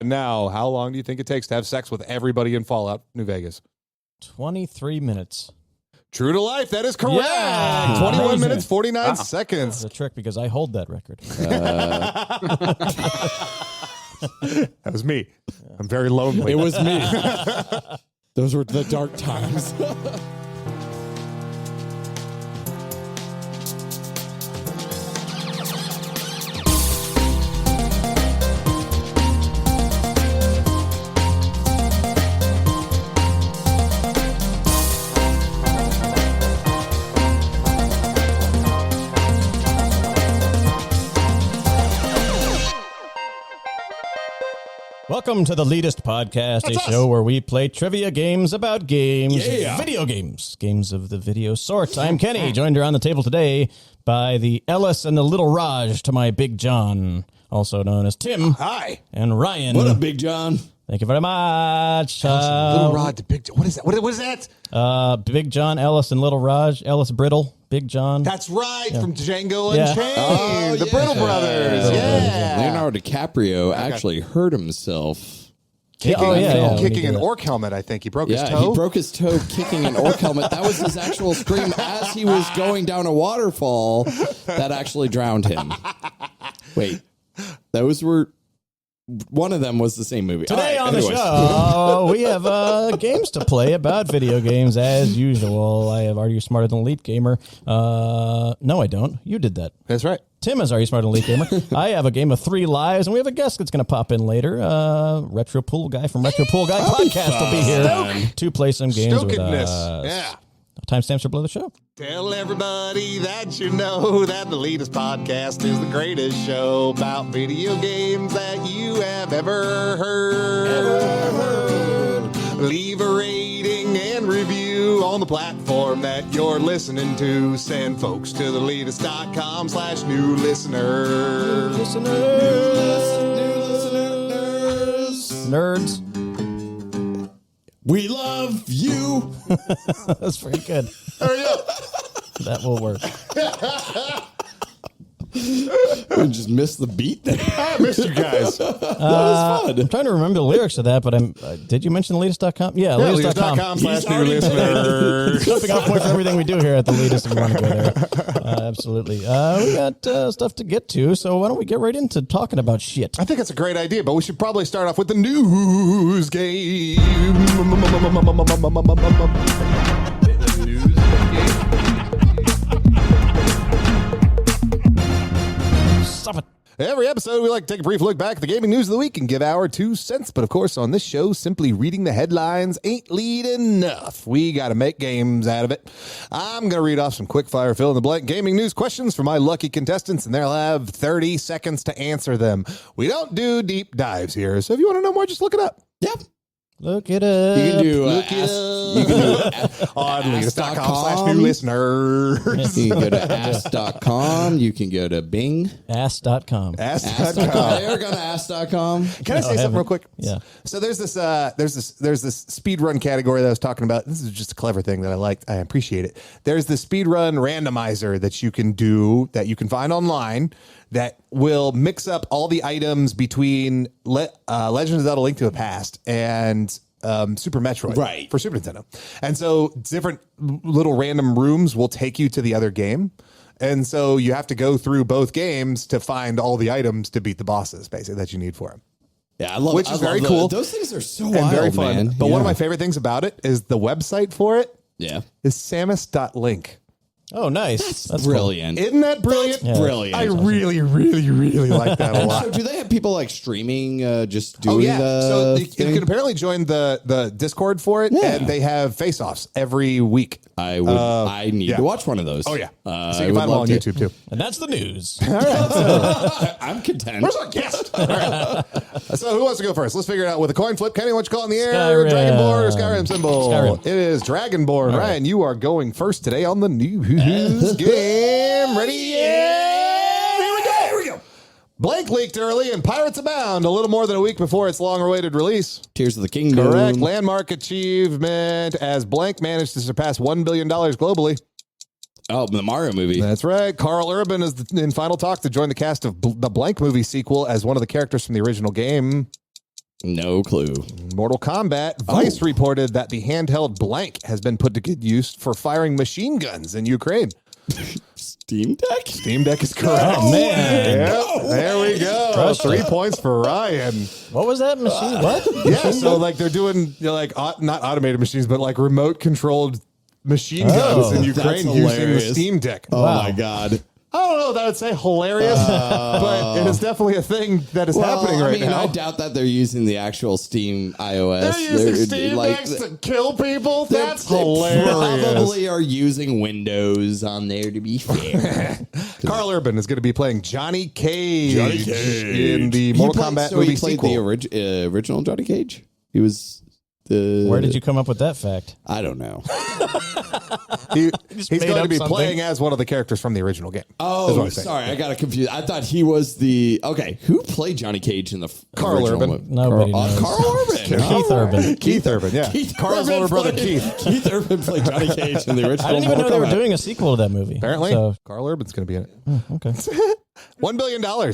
Now, how long do you think it takes to have sex with everybody in Fallout New Vegas? 23 minutes. True to life. That is correct. Yeah. 21 Amazing. minutes, 49 seconds. That's a trick because I hold that record. That was me. I'm very lonely. It was me. Those were the dark times. Welcome to the Leetist Podcast, a show where we play trivia games about games, video games, games of the video sort. I'm Kenny, joined around the table today by the Ellis and the Little Raj to my Big John, also known as Tim. Hi. And Ryan. What up, Big John? Thank you very much. Little Rod to Big John. What is that? What is that? Big John, Ellis, and Little Raj. Ellis Brittle, Big John. That's right, from Django Unchained. Oh, the Brittle Brothers. Yeah. Leonardo DiCaprio actually hurt himself. Kicking an orc helmet, I think. He broke his toe. He broke his toe kicking an orc helmet. That was his actual scream as he was going down a waterfall that actually drowned him. Wait, those were... One of them was the same movie. Today on the show, we have games to play about video games as usual. I have Are You Smarter Than Leet Gamer? No, I don't. You did that. That's right. Tim is Are You Smarter Than Leet Gamer? I have a game of 3 lives, and we have a guest that's going to pop in later. TheRetroPoolGuy from TheRetroPoolGuy Podcast will be here to play some games with us. Yeah. Timestamps are below the show. Tell everybody that you know that the Leetist Podcast is the greatest show about video games that you have ever heard. Leave a rating and review on the platform that you're listening to. Send folks to theleetist.com/new listener. Nerds. We love you. That's pretty good. Hurry up. That will work. We just missed the beat there. I missed you guys. That was fun. I'm trying to remember the lyrics of that, but did you mention Leetist.com? Yeah, Leetist.com/new listener. Jumping off point for everything we do here at the Leetist if you want to go there. Absolutely. We got stuff to get to, so why don't we get right into talking about shit? I think it's a great idea, but we should probably start off with the news game. Stop it. Every episode, we like to take a brief look back at the gaming news of the week and give our 2 cents. But of course, on this show, simply reading the headlines ain't lead enough. We got to make games out of it. I'm going to read off some quick-fire fill-in-the-blank gaming news questions for my lucky contestants, and they'll have 30 seconds to answer them. We don't do deep dives here, so if you want to know more, just look it up. Yep. Look it up. You can do on Leetist.com/new listeners. You can go to ask.com. You can go to Bing. Ask.com. Ask.com. They're going to ask.com. Can I say something real quick? Yeah. So there's this speed run category that I was talking about. This is just a clever thing that I liked. I appreciate it. There's the speed run randomizer that you can do that you can find online that will mix up all the items between Legend of Zelda: Link to the Past and Super Metroid, right, for Super Nintendo. And so different little random rooms will take you to the other game. And so you have to go through both games to find all the items to beat the bosses, basically, that you need for them. Yeah, I love Which is very cool. Those things are so And wild, very fun. man. But one of my favorite things about it is the website for it is samus.link. Oh, nice. That's brilliant. Cool. Isn't that brilliant? That's brilliant. I really, really, really like that a lot. So do they have people like streaming just doing so the you thing? can apparently join the Discord for it, and they have face-offs every week. I need to watch one of those. Oh, yeah. So you can find them on YouTube, too. And that's the news. All right. I'm content. Where's our guest? All right. So who wants to go first? Let's figure it out with a coin flip. Kenny, what you call in the air? Skyrim. Dragonborn or Skyrim symbol? Skyrim. It is Dragonborn. Ryan, you are going first today on the news game. Ready? Yeah. Here we go. Blank leaked early and Pirates Abound a little more than a week before its long-awaited release. Tears of the Kingdom. Correct. Landmark achievement as Blank managed to surpass $1 billion globally. Oh, the Mario movie. That's right. Carl Urban is in final talk to join the cast of the Blank movie sequel as one of the characters from the original game. No clue. Mortal Kombat. Vice reported that the handheld blank has been put to good use for firing machine guns in Ukraine. Steam Deck? Steam Deck is correct. Oh, man. Yep, there we go. Crushed 3 it. points for Ryan. What was that machine? What? Yeah, so like they're doing like not automated machines, but like remote controlled machine guns in Ukraine that's using the hilarious. Steam Deck. Oh, Wow. my God. I don't know if I would say hilarious, but it is definitely a thing that is happening right now. I doubt that they're using the actual Steam iOS. They're using Steam Decks to kill people? That's hilarious. They probably are using Windows on there, to be fair. Carl Urban is going to be playing Johnny Cage, in the He Mortal played- Kombat so movie he played sequel. the original Johnny Cage? He was the... Where did you come up with that fact? I don't know. He's made going to up be something. playing as one of the characters from the original game. Is what Oh, I'm saying. sorry. I got it confused. I thought he was the... Okay, who played Johnny Cage in the Carl original Urban. movie? Nobody knows. Carl Urban. Keith Urban. Keith Urban, yeah. Carl's older brother, Keith. Keith Urban played Johnny Cage in the original I didn't even know Mortal they were Kombat. doing a sequel to that movie. Apparently, So, Carl Urban's going to be in it. okay. $1 billion.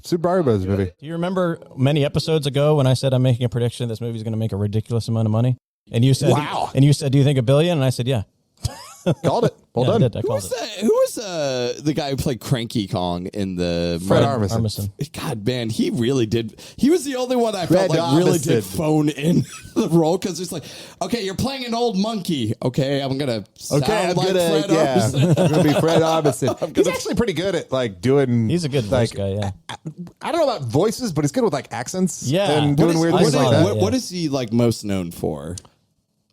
Super Mario Bros. Movie. Do you remember many episodes ago when I said I'm making a prediction this movie's going to make a ridiculous amount of money? And you said, Wow. And you said, do you think $1 billion? And I said, yeah. Called it. Well Yeah, I done. did. I called it. Who was the guy who played Cranky Kong in the... Fred Armisen. God, man, he really did. He was the only one I Fred felt like really Armisen. did phone in the role because it's like, okay, you're playing an old monkey. Okay, I'm gonna sound I'm like gonna, Fred yeah, Armisen. I'm gonna be Fred Armisen. He's actually pretty good at like doing. He's a good voice guy, yeah. I don't know about voices, but he's good with like accents. Yeah. and What doing is- weird I things saw like that, that. yeah. What is he like most known for?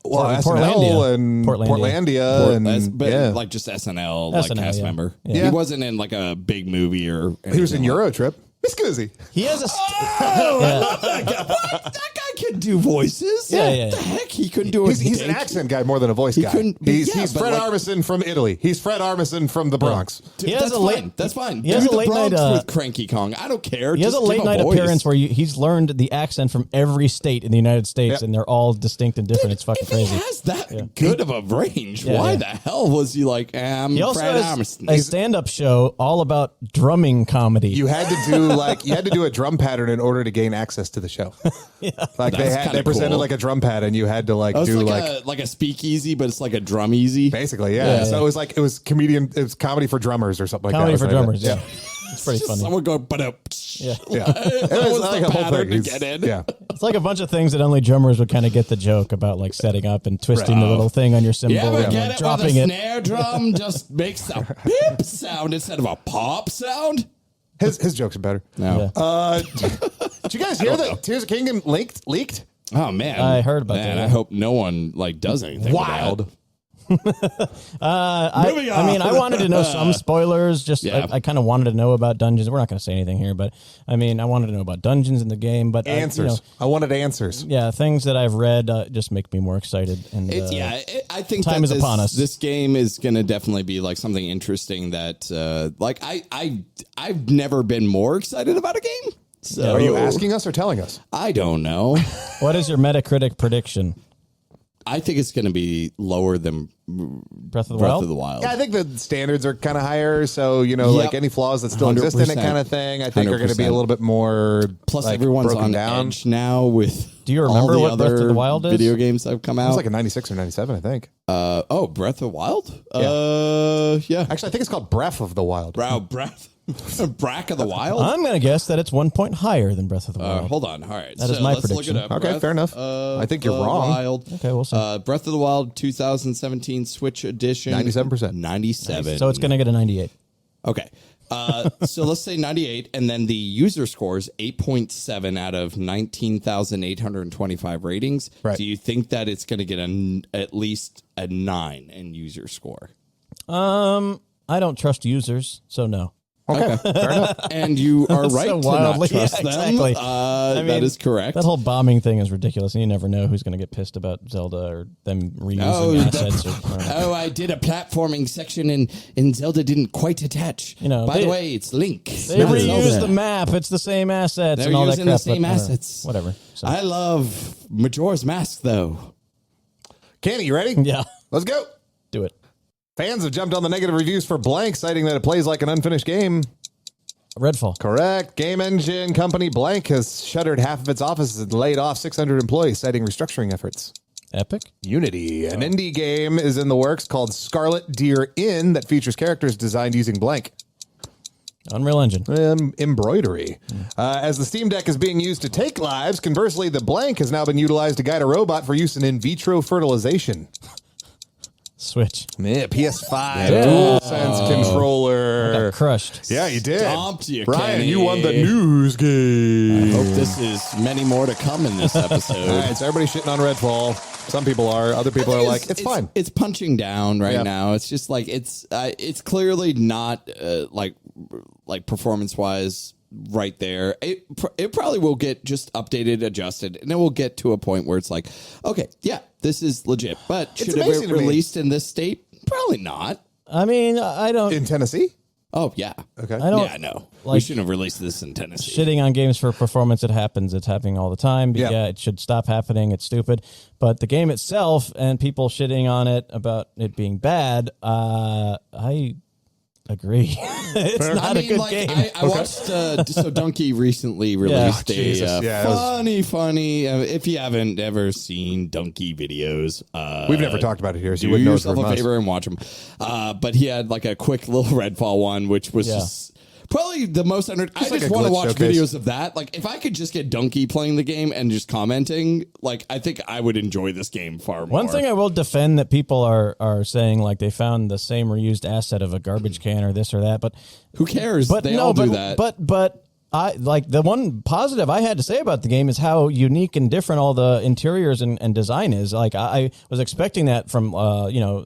Well, Portlandia. SNL and Portlandia. Portlandia, But yeah. like just SNL, like SNL, cast yeah. member. Yeah. He wasn't in like a big movie or. He was in anything like- Eurotrip. Miss Guzzi. He has a... Oh, I love that guy. What? That guy can do voices. Yeah, What yeah, the yeah. heck? He couldn't do it. He's an accent guy more than a voice guy. couldn't- He's yeah, but Fred like- Armisen from Italy. He's Fred Armisen from the Bronx. He has That's a late- fine. That's fine. he has Do a the late Bronx night, with Cranky Kong. I don't care. He has Just a late give night voice. appearance where he's learned the accent from every state in the United States, Yep. and they're all distinct and different. It's fucking If he crazy. has that good of a range, Yeah, why yeah. the hell was he like, I'm He also Fred has Armisen? a stand-up show all about drumming comedy. You had to do a drum pattern in order to gain access to the show. Like That's they kinda presented cool. like a drum pad, and you had to like Oh, it's do like a speakeasy, but it's like a drum easy. basically, yeah. Yeah, So yeah. it was comedy for drummers or something like Comedy that. for It was like drummers, that. yeah. It's pretty Just funny. someone going, but Yeah. Yeah. It That was like the a whole pattern thing. to He's- get in. Yeah. It's like a bunch of things that only drummers would kind of get the joke about, like setting up and twisting the little thing on your cymbal You ever and get like, it dropping when it. the snare drum just makes a beep sound instead of a pop sound? His jokes are better. No. Did you guys hear that Tears of the Kingdom leaked? Oh man, I heard about man, that. I hope no one like does anything. Wild. I mean, I wanted to know some spoilers. Just Yeah. I kind of wanted to know about dungeons. We're not going to say anything here, but I mean, I wanted to know about dungeons in the game. But Answers. I wanted answers. yeah, things that I've read just make me more excited. And I think time that is upon us. This game is going to definitely be like something interesting that, like, I've never been more excited about a game. So Are you asking us or telling us? I don't know. what is your Metacritic prediction? I think it's going to be lower than Breath of the Breath Wild. of the Wild. Yeah, I think the standards are kind of higher. So, Yep. like any flaws that still exist in it 100%. kind of thing, I think are going to be a 100%. little bit more Plus, like, everyone's broken on down. edge now with. Do you all remember the what Breath of other the Wild is? video games that have come It out? was like a 96 or 97, I think. Breath of the Wild. Yeah. Actually, I think it's called Breath of the Wild. Breath. Brack of the Wild. I'm going to guess that it's 1 point higher than Breath of the Wild. Hold on. All right. That is my let's prediction. Look it up. Okay, fair enough. I think you're of the wrong. Wild. Okay, we'll see. Breath of the Wild 2017 Switch edition. 97%. 97. So it's going to get a 98. Okay. So let's say 98, and then the user score is 8.7 out of 19,825 ratings. Right. Do you think that it's going to get at least a 9 in user score? I don't trust users, so no. Okay, fair enough. And you are right So to wildly- not trust yeah, them. exactly. That mean, is correct. That whole bombing thing is ridiculous, and you never know who's going to get pissed about Zelda or them reusing assets. I did a platforming section and Zelda didn't quite attach. You know, by they- the way, it's Link. They not reuse Zelda. the map. It's the same assets They're and all that using crap. the same but, assets. Whatever. So, I love Majora's Mask, though. Kenny, you ready? yeah, Let's go. do it. Fans have jumped on the negative reviews for Blank, citing that it plays like an unfinished game. Redfall. Correct. Game engine company Blank has shuttered half of its offices and laid off 600 employees, citing restructuring efforts. Epic. Unity. An indie game is in the works called Scarlet Deer Inn that features characters designed using Blank. Unreal Engine. Embroidery. As the Steam Deck is being used to take lives, conversely, the Blank has now been utilized to guide a robot for use in vitro fertilization. Switch. Yeah, PS5 DualSense controller. I got crushed. Yeah, you did. Stomped you, Brian, Kenny. you won the news game. I hope this is many more to come in this episode. All right, so everybody's shitting on Redfall. Some people are. Other people are like, it's fine. It's punching down right now. It's just like it's clearly not like performance wise right there. It probably will get just updated, adjusted, and then we'll get to a point where it's like, okay, yeah, this is legit. But should it be released in this state? Probably not. I mean, I don't. In Tennessee? Oh yeah. Okay. I don't. Yeah, no. Like, we shouldn't have released this in Tennessee. Shitting on games for performance, it happens. It's happening all the time. But yeah, it should stop happening. It's stupid. But the game itself and people shitting on it about it being bad, I agree. It's not a good game. I watched so Donkey recently released funny. If you haven't ever seen Donkey videos, we've never talked about it here, so you do wouldn't know yourself a favor and watch them. But he had like a quick little Redfall one, which was just probably the most I just like want a to watch showcase. videos of that. Like if I could just get Donkey playing the game and just commenting, like I think I would enjoy this game far more. One thing I will defend that people are saying like they found the same reused asset of a garbage can or this or that, but who cares? But they all do that. But I like the one positive I had to say about the game is how unique and different all the interiors and design is. Like I was expecting that from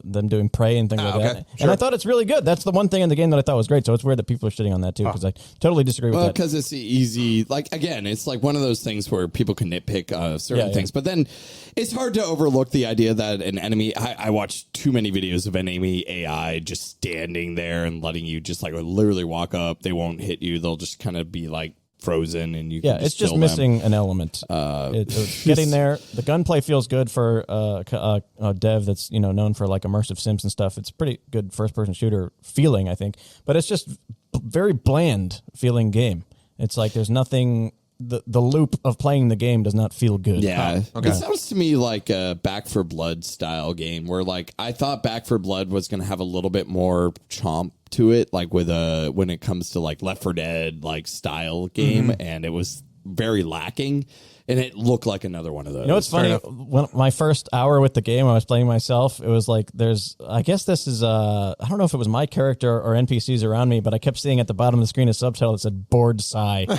them doing Prey and things like that, and I thought it's really good. That's the one thing in the game that I thought was great. So it's weird that people are shitting on that too because I totally disagree with that. Because it's easy. Like again, it's like one of those things where people can nitpick certain things, but then it's hard to overlook the idea that an enemy. I watched too many videos of enemy AI just standing there and letting you just like literally walk up. They won't hit you. They'll just kind of be like frozen and you can it's just missing an element. It's getting there. The gunplay feels good for a dev that's known for like immersive sims and stuff. It's pretty good first person shooter feeling, I think, but it's just very bland feeling game. It's like there's nothing. The loop of playing the game does not feel good. Yeah. It sounds to me like a Back 4 Blood style game where like I thought Back 4 Blood was going to have a little bit more chomp to it, like with when it comes to like Left 4 Dead like style game, and it was very lacking. And it looked like another one of those. You know what's funny? When my first hour with the game, I was playing myself. It was like I guess this is I don't know if it was my character or NPCs around me, but I kept seeing at the bottom of the screen a subtitle that said "bored sigh." Like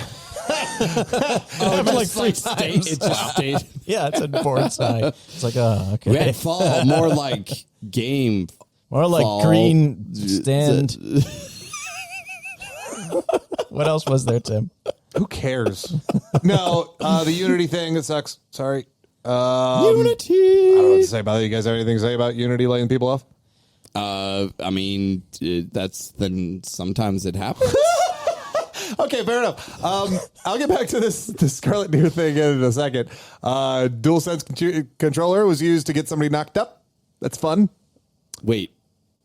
3 times. It just stayed. Yeah, it said "bored sigh." It's like, oh, okay. Redfall, more like game. More like fall. green stand. What else was there, Tim? Who cares? No, the Unity thing, that sucks. Sorry. Unity. I don't know what to say about it. You guys have anything to say about Unity laying people off? I mean, sometimes it happens. Okay, fair enough. I'll get back to the Scarlet Deer thing in a second. DualSense controller was used to get somebody knocked up. That's fun. Wait.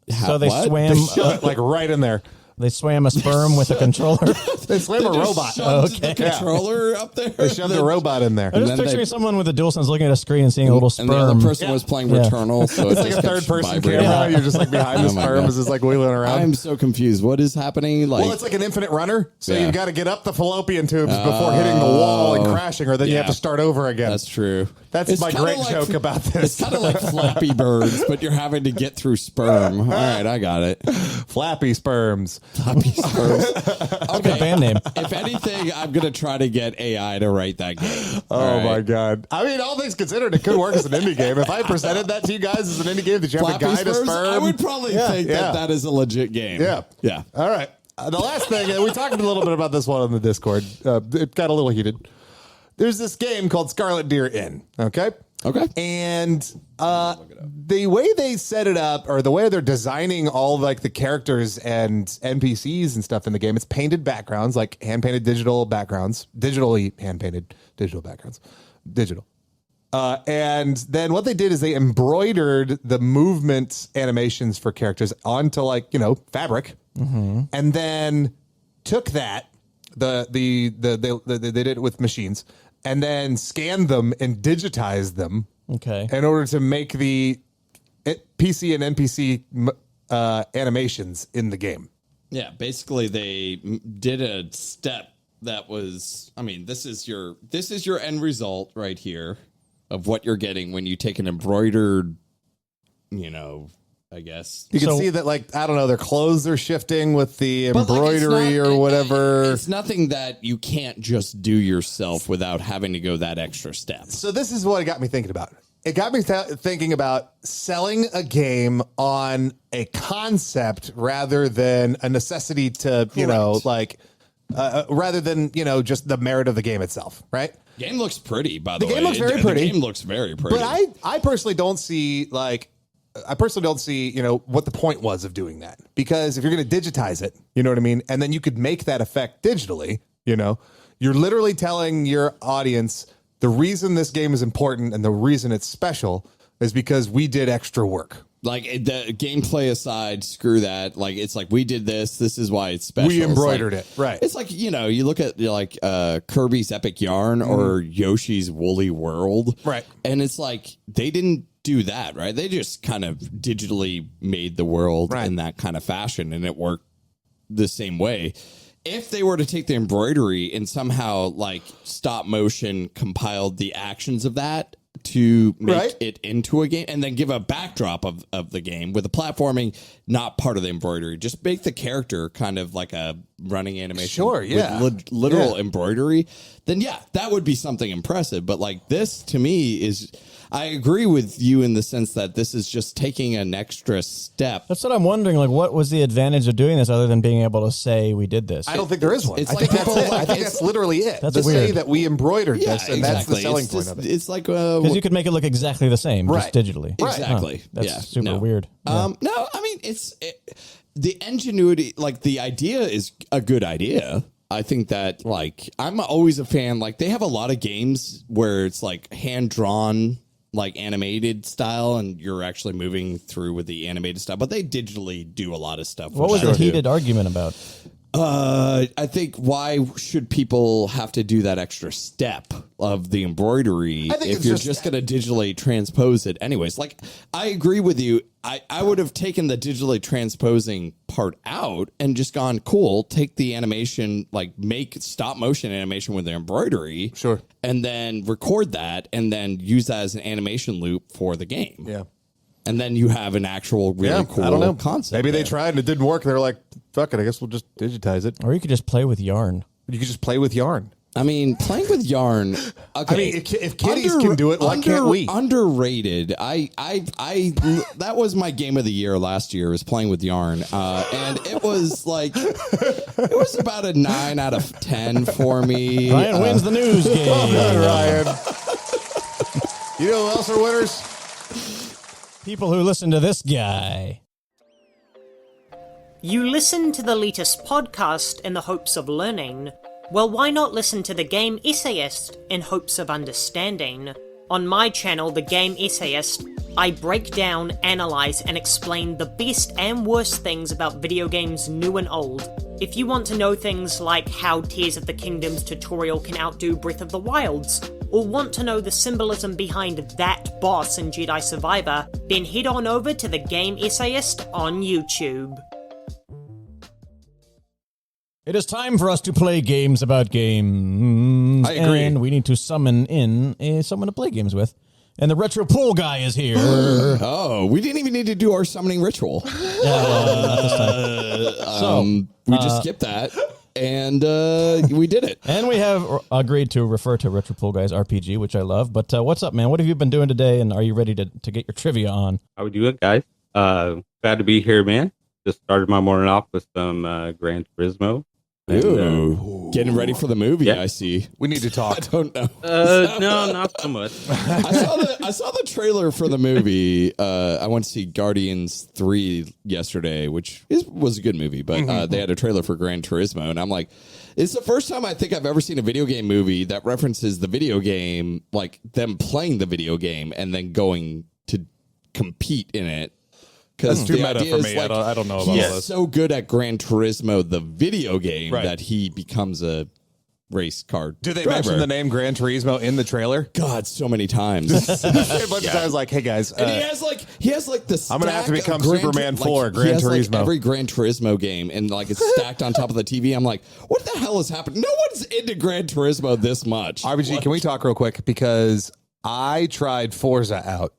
So they swam Like right in there. They swam a sperm with a controller. They swam a robot. The controller up there. They shoved a robot in there. I'm just picturing someone with a DualSense looking at a screen and seeing a little sperm. And the other person was playing Returnal, so it's like a third-person camera. You're just like behind the sperm as it's like wheeling around. I'm so confused. What is happening? Well, it's like an infinite runner, so you've got to get up the fallopian tubes before hitting the wall and crashing, or then you have to start over again. That's true. That's my great joke about this. It's kind of like Flappy Birds, but you're having to get through sperm. All right, I got it. Flappy sperms. Flappy sperms. Okay, band name. If anything, I'm going to try to get AI to write that game. Oh, my God. I mean, all things considered, it could work as an indie game. If I presented that to you guys as an indie game, that you have to guide a sperm, I would probably think that is a legit game. Yeah. All right. The last thing, we talked a little bit about this one on the Discord. It got a little heated. There's this game called Scarlet Deer Inn. Okay. And the way they set it up, or the way they're designing all like the characters and NPCs and stuff in the game, it's painted backgrounds, like hand-painted digital backgrounds, digitally hand-painted digital backgrounds, digital. And then what they did is they embroidered the movement animations for characters onto fabric, and then took that they did it with machines, and then scanned them and digitized them. Okay. In order to make the PC and NPC animations in the game. Yeah, basically they did a step that was, I mean, this is your end result right here of what you're getting when you take an embroidered, I guess. You can see that, I don't know, their clothes are shifting with the embroidery or whatever. It's nothing that you can't just do yourself without having to go that extra step. So this is what it got me thinking about. It got me thinking about selling a game on a concept rather than a necessity to, rather than, just the merit of the game itself, right? Game looks pretty, by the way. The game looks very pretty. The game looks very pretty. But I personally don't see, what the point was of doing that. Because if you're going to digitize it, you know what I mean? And then you could make that effect digitally, you're literally telling your audience the reason this game is important and the reason it's special is because we did extra work. Like, the gameplay aside, screw that. Like, it's like, we did this. This is why it's special. We embroidered it. Right. It's like, you look at Kirby's Epic Yarn or Yoshi's Woolly World. Right. And it's like, they didn't do that, right? They just kind of digitally made the world in that kind of fashion, and it worked the same way. If they were to take the embroidery and somehow stop motion compiled the actions of that to make it into a game and then give a backdrop of the game with the platforming, not part of the embroidery, just make the character kind of like a running animation. Sure. Yeah. With literal embroidery, then that would be something impressive. But this to me is, I agree with you in the sense that this is just taking an extra step. That's what I'm wondering. What was the advantage of doing this other than being able to say we did this? I don't think there is one. It's I think that's it. I think that's literally it. That's to weird. say that we embroidered this, and that's the selling point of it. It's like because you could make it look exactly the same, just digitally. Exactly. Huh. That's super weird. No, I mean the ingenuity. The idea is a good idea. I think that I'm always a fan. They have a lot of games where it's hand drawn. Animated style, and you're actually moving through with the animated style, but they digitally do a lot of stuff. What was the heated argument about? I think why should people have to do that extra step of the embroidery if you're just going to digitally transpose it anyways? I agree with you. I would have taken the digitally transposing part out and just gone, cool, take the animation, make stop motion animation with the embroidery. Sure. And then record that and then use that as an animation loop for the game. Yeah. And then you have an actual really cool I don't know. concept. Maybe they tried and it didn't work. They're like, fuck it, I guess we'll just digitize it. Or you could just play with yarn. You could just play with yarn. I mean, playing with yarn. Okay. I mean, if kiddies can do it, why can't we? Underrated. That was my game of the year last year. Was playing with yarn, and it was it was about a 9 out of 10 for me. Ryan wins the news game. Ryan. You know who else are winners? People who listen to this guy. You listen to the Leetist podcast in the hopes of learning. Well, why not listen to the Game Essayist in hopes of understanding? On my channel, The Game Essayist, I break down, analyze, and explain the best and worst things about video games new and old. If you want to know things like how Tears of the Kingdom's tutorial can outdo Breath of the Wild's, or want to know the symbolism behind that boss in Jedi Survivor, then head on over to The Game Essayist on YouTube. It is time for us to play games about games. I agree. And we need to summon in someone to play games with. And the Retro Pool Guy is here. Oh, we didn't even need to do our summoning ritual. Not this time. We just skipped that, and we did it. And we have agreed to refer to Retro Pool Guy's RPG, which I love. But what's up, man? What have you been doing today, and are you ready to get your trivia on? How we doing, guys? Glad to be here, man. Just started my morning off with some Gran Turismo. Ooh, getting ready for the movie. Yeah. I see. We need to talk. I don't know. No, not so much. I saw the trailer for the movie. I went to see Guardians 3 yesterday, which was a good movie, but they had a trailer for Gran Turismo, and I'm like, it's the first time I think I've ever seen a video game movie that references the video game, like them playing the video game and then going to compete in it. That's too meta for me. I don't know about he's this. so good at Gran Turismo, the video game, Right. that he becomes a race car Do they driver. mention the name Gran Turismo in the trailer? God, so many times. A bunch of times, like, hey guys, And he has like the I'm gonna have to stack become of Gran Superman Tur- 4 like, Gran he has, like, Turismo. every Gran Turismo game, and like it's stacked on top of the TV. I'm like, what the hell is happening? No one's into Gran Turismo this much. RBG, can we talk real quick? Because I tried Forza out.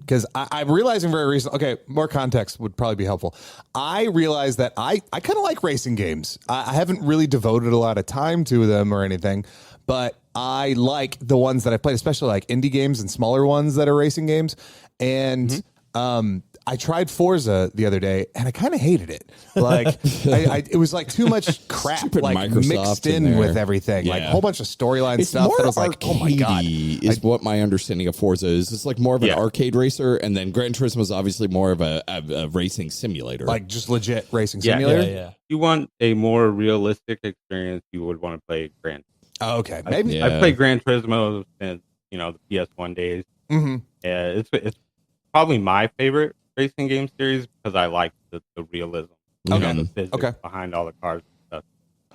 Because I'm realizing very recently, okay, more context would probably be helpful. I realized that I kind of like racing games. I haven't really devoted a lot of time to them or anything, but I like the ones that I played, especially like indie games and smaller ones that are racing games. And I tried Forza the other day, and I kind of hated it. Like, it was like too much crap, Stupid like Microsoft mixed in in there. with everything, like a Yeah. whole bunch of storyline It's stuff more that I was like, oh my god. arcadey is what my understanding of Forza is. It's like more of an arcade racer, and then Gran Turismo is obviously more of a racing simulator. Like just legit racing Yeah. simulator. Yeah. If you want a more realistic experience, you would want to play Gran. Oh, okay, maybe. Yeah. I played Gran Turismo since the PS1 days. Mm-hmm. It's probably my favorite racing game series because I like the realism, the physics behind all the cars and stuff.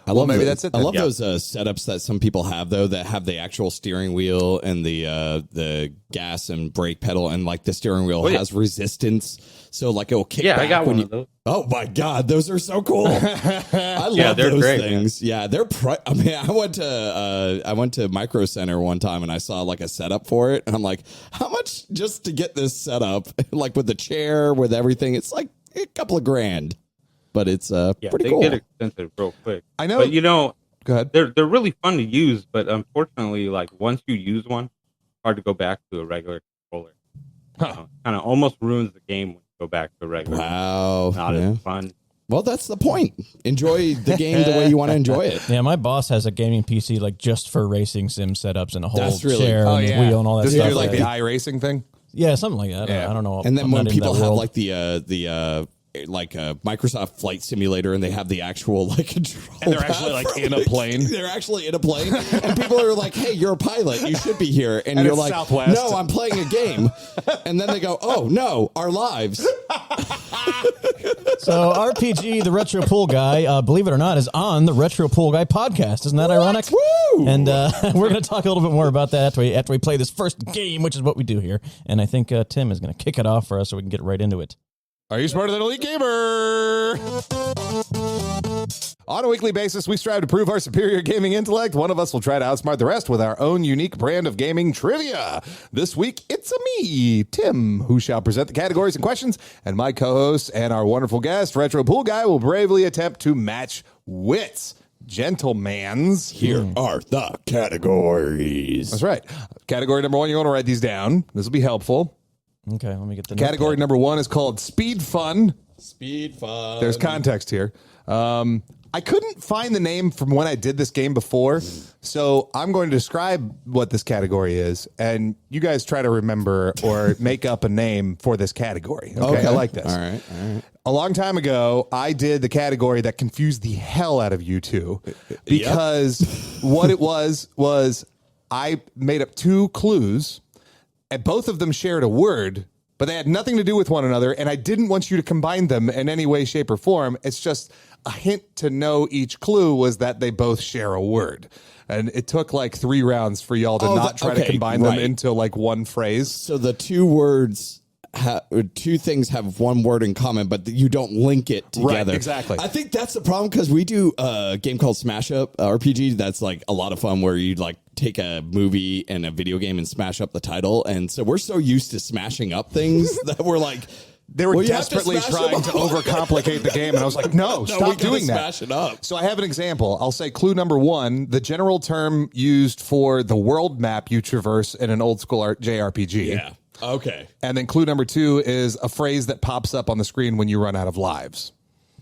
I love maybe those, that's it I then. love those setups that some people have though, that have the actual steering wheel and the gas and brake pedal, and like the steering wheel has resistance, so like it will kick back I got when one you. of those. Oh my god, those are so cool! I love they're those great, things. Man. Yeah, they're. I mean, I went to Micro Center one time and I saw like a setup for it, and I'm like, how much just to get this set up? Like with the chair, with everything, it's like a couple of grand, but it's pretty they cool. get expensive real quick. I know. But Go ahead. they're really fun to use, but unfortunately, like once you use one, it's hard to go back to a regular controller. Kind of almost ruins the game when you go back to a regular. Wow, Not as fun. Well, that's the point. Enjoy the game the way you want to enjoy it. Yeah, my boss has a gaming PC like just for racing sim setups and a whole That's really- chair Oh, and yeah. wheel and all that Does stuff. it do like the yeah. iRacing thing? Yeah, something like that. Yeah. I don't know. And then I'm when not in people that have world. like the Microsoft Flight Simulator, and they have the actual like control, And they're actually like in a plane. They're actually in a plane, and people are like, "Hey, you're a pilot. You should be here." And you're it's like, Southwest. "No, I'm playing a game." And then they go, "Oh no, our lives." So RPG, the Retro Pool Guy, believe it or not, is on the Retro Pool Guy podcast. Isn't that ironic? Woo! And we're going to talk a little bit more about that after we play this first game, which is what we do here. And I think Tim is going to kick it off for us so we can get right into it. Are you smarter than a Leet Gamer? On a weekly basis, we strive to prove our superior gaming intellect. One of us will try to outsmart the rest with our own unique brand of gaming trivia. This week, it's me, Tim, who shall present the categories and questions, and my co-host and our wonderful guest, Retro Pool Guy, will bravely attempt to match wits. Gentlemans. Here are the categories. That's right. Category number one, you want to write these down. This will be helpful. Okay, let me get the Category notepad. number one is called Speed Fun. Speed fun. There's context here. I couldn't find the name from when I did this game before, so I'm going to describe what this category is, and you guys try to remember or make up a name for this category. Okay, I like this. All right. A long time ago, I did the category that confused the hell out of you two because what it was I made up two clues, and both of them shared a word, but they had nothing to do with one another, and I didn't want you to combine them in any way, shape, or form. It's just a hint to know each clue was that they both share a word. And it took like 3 rounds for y'all to not try to combine them into like one phrase. So the two words, two things have one word in common, but you don't link it together. Right, exactly. I think that's the problem because we do a game called Smash Up RPG. That's like a lot of fun where you like take a movie and a video game and smash up the title. And so we're so used to smashing up things that we're like, They were well, you have to desperately smash trying them to up. overcomplicate the game, and I was like, no, we stop gotta doing that. smash it up. So I have an example. I'll say clue number one, the general term used for the world map you traverse in an old school JRPG. Yeah. Okay. And then clue number two is a phrase that pops up on the screen when you run out of lives.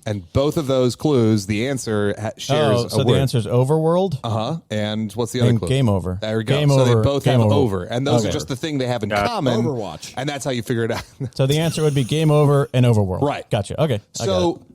And both of those clues, the answer shares so a the word. answer is Overworld? And what's the other And clue? Game Over. There we go. Game so over, they both game have over. over. And those are Okay. just the thing they have in common. Overwatch. And that's how you figure it out. So the answer would be Game Over and Overworld. Right. Gotcha. Okay. I got it. So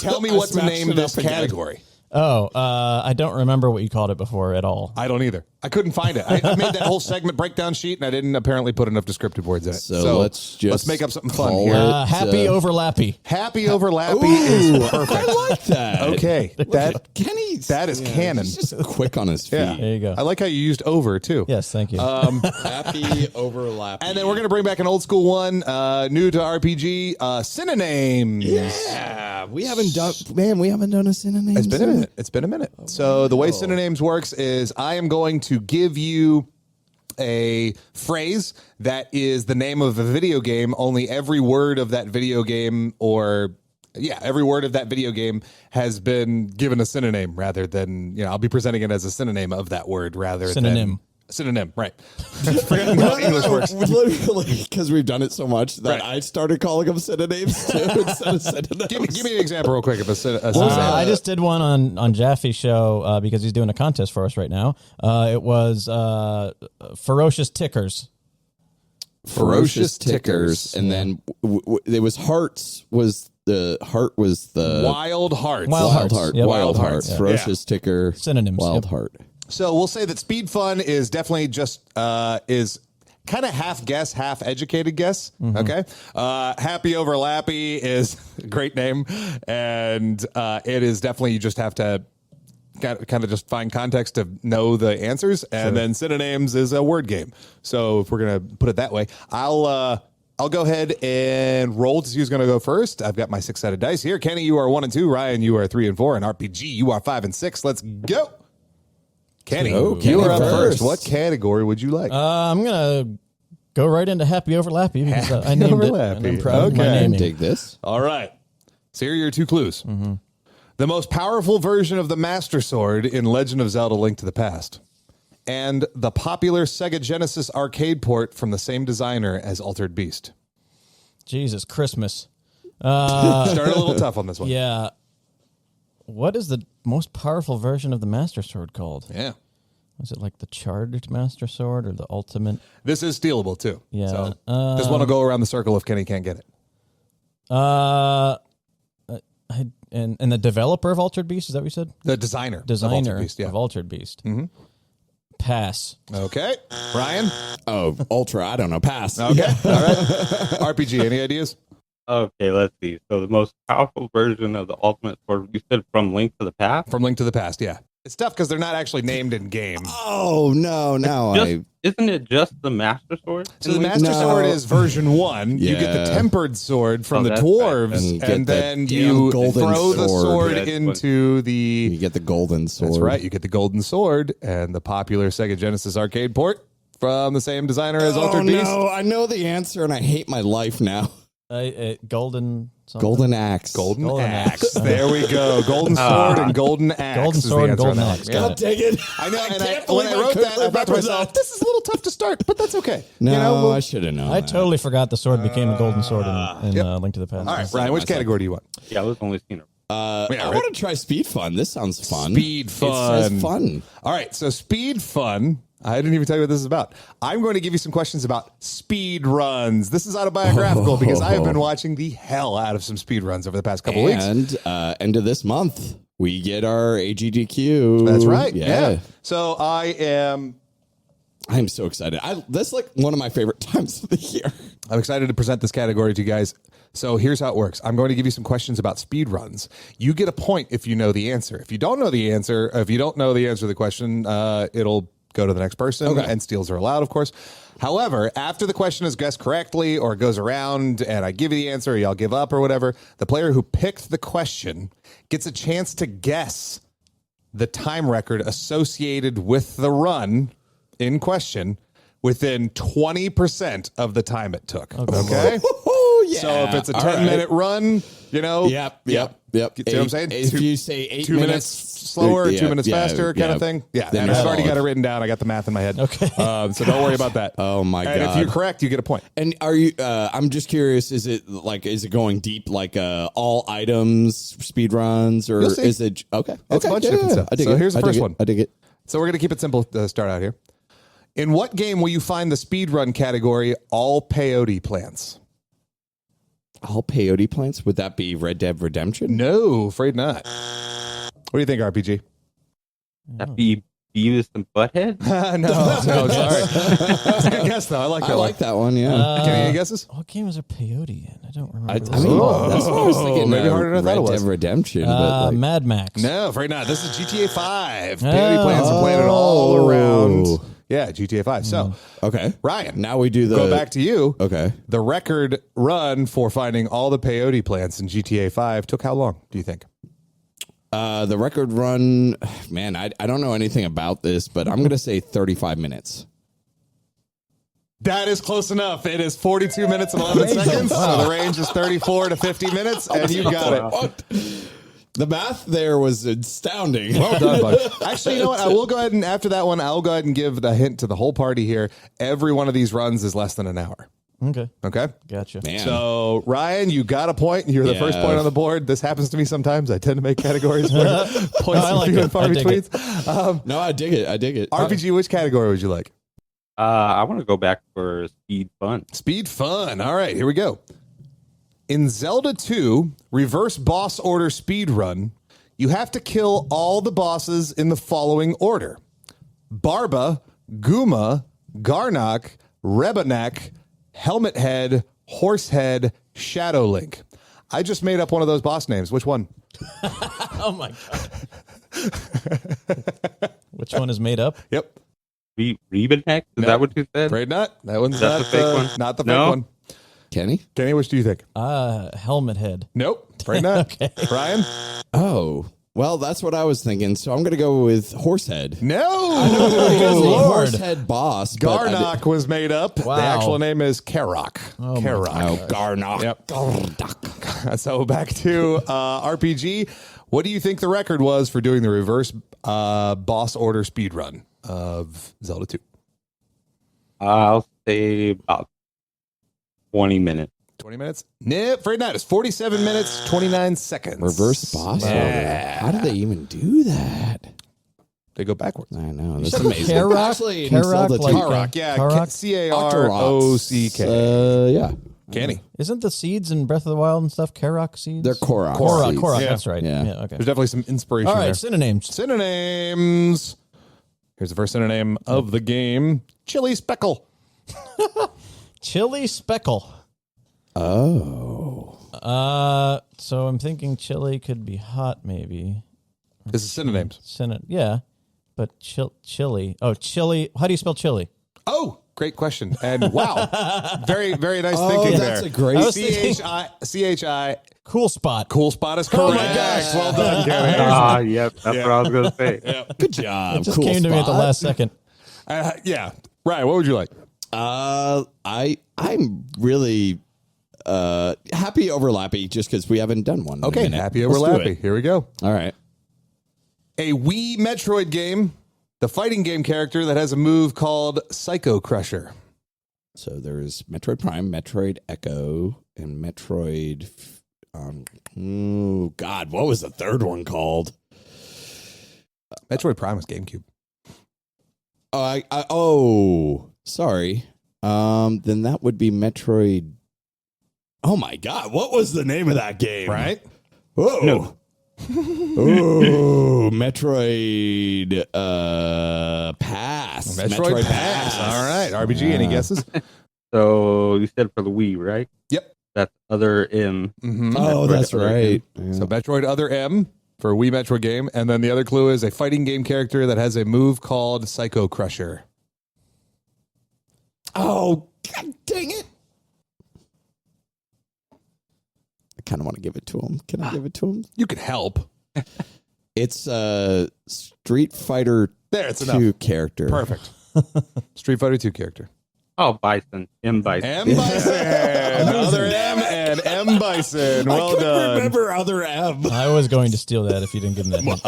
tell me I what to smashed name it this up again. category. I don't remember what you called it before at all. I don't either. I couldn't find it. I made that whole segment breakdown sheet, and I didn't apparently put enough descriptive words in it. So let's make up something fun call here. it, Happy Overlappy. Happy Overlappy is perfect. I like that. Okay, that is canon. He's just quick on his feet. Yeah. There you go. I like how you used over too. Yes, thank you. Happy Overlappy. And then we're going to bring back an old school one, new to RPG, syno-names. Yeah, we haven't done a syno-names. It's been a minute. So the way syno-names works is I am going to give you a phrase that is the name of a video game. Only every word of that video game every word of that video game has been given a synonym rather than, I'll be presenting it as a synonym of that word rather than... Synonym, right. Forgetting how English works. Literally, because we've done it so much that I started calling them synonyms too instead of synonyms. Give me an example real quick of a synonym. I just did one on Jaffe's show because he's doing a contest for us right now. It was ferocious tickers. Ferocious tickers, and then it was hearts. Wild heart. Wild heart. Yep. Wild heart. Ferocious ticker. Synonyms. Wild heart. So we'll say that speed fun is definitely just is kind of half guess, half educated guess. Mm-hmm. Okay. Happy Overlappy is a great name, and it is definitely you just have to kind of just find context to know the answers, and then syno-names is a word game. So if we're gonna put it that way, I'll go ahead and roll to see who's going to go first. I've got my 6-sided dice here. Kenny, you are 1 and 2. Ryan, you are 3 and 4. And RPG, you are 5 and 6. Let's go. Kenny, you are up first. What category would you like? I'm going to go right into Happy Overlappy because I named Overlappy. it. And I'm proud of my naming. Dig this. All right. So here are your 2 clues. Mm-hmm. The most powerful version of the Master Sword in Legend of Zelda: Link to the Past. And the popular Sega Genesis arcade port from the same designer as Altered Beast. Jesus, Christmas. Start a little tough on this one. Yeah. What is the most powerful version of the Master Sword called? Yeah. Was it like the Charged Master Sword or the Ultimate? This is stealable, too. Yeah. So this one will go around the circle if Kenny can't get it. And the developer of Altered Beast, is that what you said? The designer Of Altered Beast. Mm-hmm. Pass. Okay. Ryan? Oh, Ultra. I don't know. Pass. Okay. All right. RPG, any ideas? Okay, let's see. So the most powerful version of the Ultimate Sword, you said from Link to the Past? From Link to the Past, yeah. It's tough because they're not actually named in game. Oh, no. Isn't it just the Master Sword? So the Master Sword is version 1. You get the Tempered Sword from the dwarves, and then you throw the sword into the... You get the golden sword. That's right. You get the golden sword and the popular Sega Genesis arcade port from the same designer as Altered Beast. No, I know the answer, and I hate my life now. Golden something? Golden axe. Golden axe. There we go. Golden sword and golden axe. Golden sword and golden axe. God dang it. I know. When I wrote that, I thought to myself, this is a little tough to start, but that's okay. No, I should have known. I totally forgot the sword became a golden sword in Link to the Past. All right, Brian, which category do you want? Yeah, I was only seeing it. I want to try speed fun. This sounds fun. Speed fun. It says fun. All right, so speed fun. I didn't even tell you what this is about. I'm going to give you some questions about speed runs. This is autobiographical because I have been watching the hell out of some speed runs over the past couple weeks. And end of this month, we get our AGDQ. That's right. Yeah. So I'm so excited. That's like one of my favorite times of the year. I'm excited to present this category to you guys. So here's how it works. I'm going to give you some questions about speed runs. You get a point if you know the answer. If you don't know the answer, to the question, it'll go to the next person, and steals are allowed, of course. However, after the question is guessed correctly or goes around and I give you the answer or y'all give up or whatever, the player who picked the question gets a chance to guess the time record associated with the run in question within 20% of the time it took. Okay? Yeah. So if it's a 10-minute run, Yep. See what I'm saying? If you say 8 2 minutes slower, 2 minutes faster kind of thing. Yeah, and I've already got it written down. I got the math in my head. Okay. So don't worry about that. Oh, my God. And if you're correct, you get a point. And are you, I'm just curious, is it going deep, like all items, speed runs, or is it, okay. It's a bunch of different stuff. So here's the first one. I dig it. So we're going to keep it simple to start out here. In what game will you find the speed run category all peyote plants? All peyote plants? Would that be Red Dead Redemption? No, afraid not. What do you think, RPG? That'd be Beavis and Butthead? No, sorry. That's a good guess, though. I like that I one. like that one, yeah. Any guesses? What game was a peyote in? I don't remember. I this mean, one. that's what I was thinking. Maybe harder than I thought it Red was. Dead Redemption. but like, Mad Max. No, afraid not. This is GTA 5. Peyote plants are planted all around. Yeah, GTA 5. So, okay. Ryan, Now we do the. go back to you. Okay. The record run for finding all the peyote plants in GTA 5 took how long, do you think? The record run, man, I don't know anything about this, but I'm going to say 35 minutes. That is close enough. It is 42 minutes and 11 seconds. So the range is 34 to 50 minutes, and you got it. What? The math there was astounding. Well done, bud. Actually, you know what? I will go ahead and after that one, I'll go ahead and give the hint to the whole party here. Every one of these runs is less than an hour. Okay. Okay? Gotcha. Man. So, Ryan, you got a point. You're the first point on the board. This happens to me sometimes. I tend to make categories where points I are like few it. and far I dig between. it. No, I dig it. I dig it. RPG, which category would you like? I want to go back for Speed Fun. Speed fun. All right, here we go. In Zelda 2, reverse boss order speed run, you have to kill all the bosses in the following order: Barba, Guma, Garnock, Rebanak, Helmet Head, Horsehead, Shadow Link. I just made up one of those boss names. Which one? Oh my god. Which one is made up? Yep. Rebanek? Is that what you said? Afraid not. That one's That's not the fake one? Not the No? fake one. Kenny? Kenny, which do you think? Helmet Head. Nope. Afraid not. Ryan? Oh, well, that's what I was thinking. So I'm going to go with Horsehead. No. Lord. Horsehead boss. but I did- Garnock was made up. Wow. The actual name is Karok. Karok. Oh, Garnock. Yep. Garnock. So back to RPG. What do you think the record was for doing the reverse boss order speed run of Zelda 2? I'll say about 20 minutes. 20 minutes? Nope, afraid not. It's 47 minutes, 29 seconds. Reverse boss order. How did they even do that? They go backwards. I know. That's said amazing. Karok? Actually, in Karok, Zelda 2, like- Karok, yeah. Karok? C-A-R-O-C-K. Yeah. Kenny. Isn't the seeds in Breath of the Wild and stuff Karok seeds? They're Korok. Korok, seeds. Korok. Yeah. That's right. Yeah. Yeah. Okay. There's definitely some inspiration All right. there. Synonyms. Synonyms. Here's the first synonym of the game. Chili speckle. Chili speckle. Oh. So I'm thinking chili could be hot, maybe. This is synonyms. Yeah, but chili. Oh, chili. How do you spell chili? Oh, great question. And wow. Very, very nice thinking that's there. a great- I was thinking- C-H-I. Cool spot. Cool spot is correct. Oh my gosh. Well done, Kenny. Yep. That's what I was going to say. Good job. It just Cool came to me at the spot. last second. Yeah. Ryan, what would you like? I'm really happy overlappy just because we haven't done one. in a Okay, minute. happy Let's do overlappy. it. Here we go. All right. A Wii Metroid game, the fighting game character that has a move called Psycho Crusher. So there's Metroid Prime, Metroid Echo, and Metroid. Oh God, what was the third one called? Metroid Prime was GameCube. Oh, sorry. Then that would be Metroid. Oh my God, what was the name of that game? Right? Whoa. No. Oh, Metroid Pass. Metroid Pass. All right. RPG, any guesses? So you said for the Wii, right? Yep. That's other M. Mm-hmm. Oh, that's right. So Metroid Other M for a Wii Metroid game. And then the other clue is a fighting game character that has a move called Psycho Crusher. Oh, God dang it. I kind of want to give it to him. Can I give it to him? You could help. It's Street Fighter There, it's 2 enough. character. Perfect. Street Fighter 2 character. Oh, Bison. M. Bison. M. Bison. Other M and M. Bison. Well done. Remember other M. I was going to steal that if you didn't give him that hint.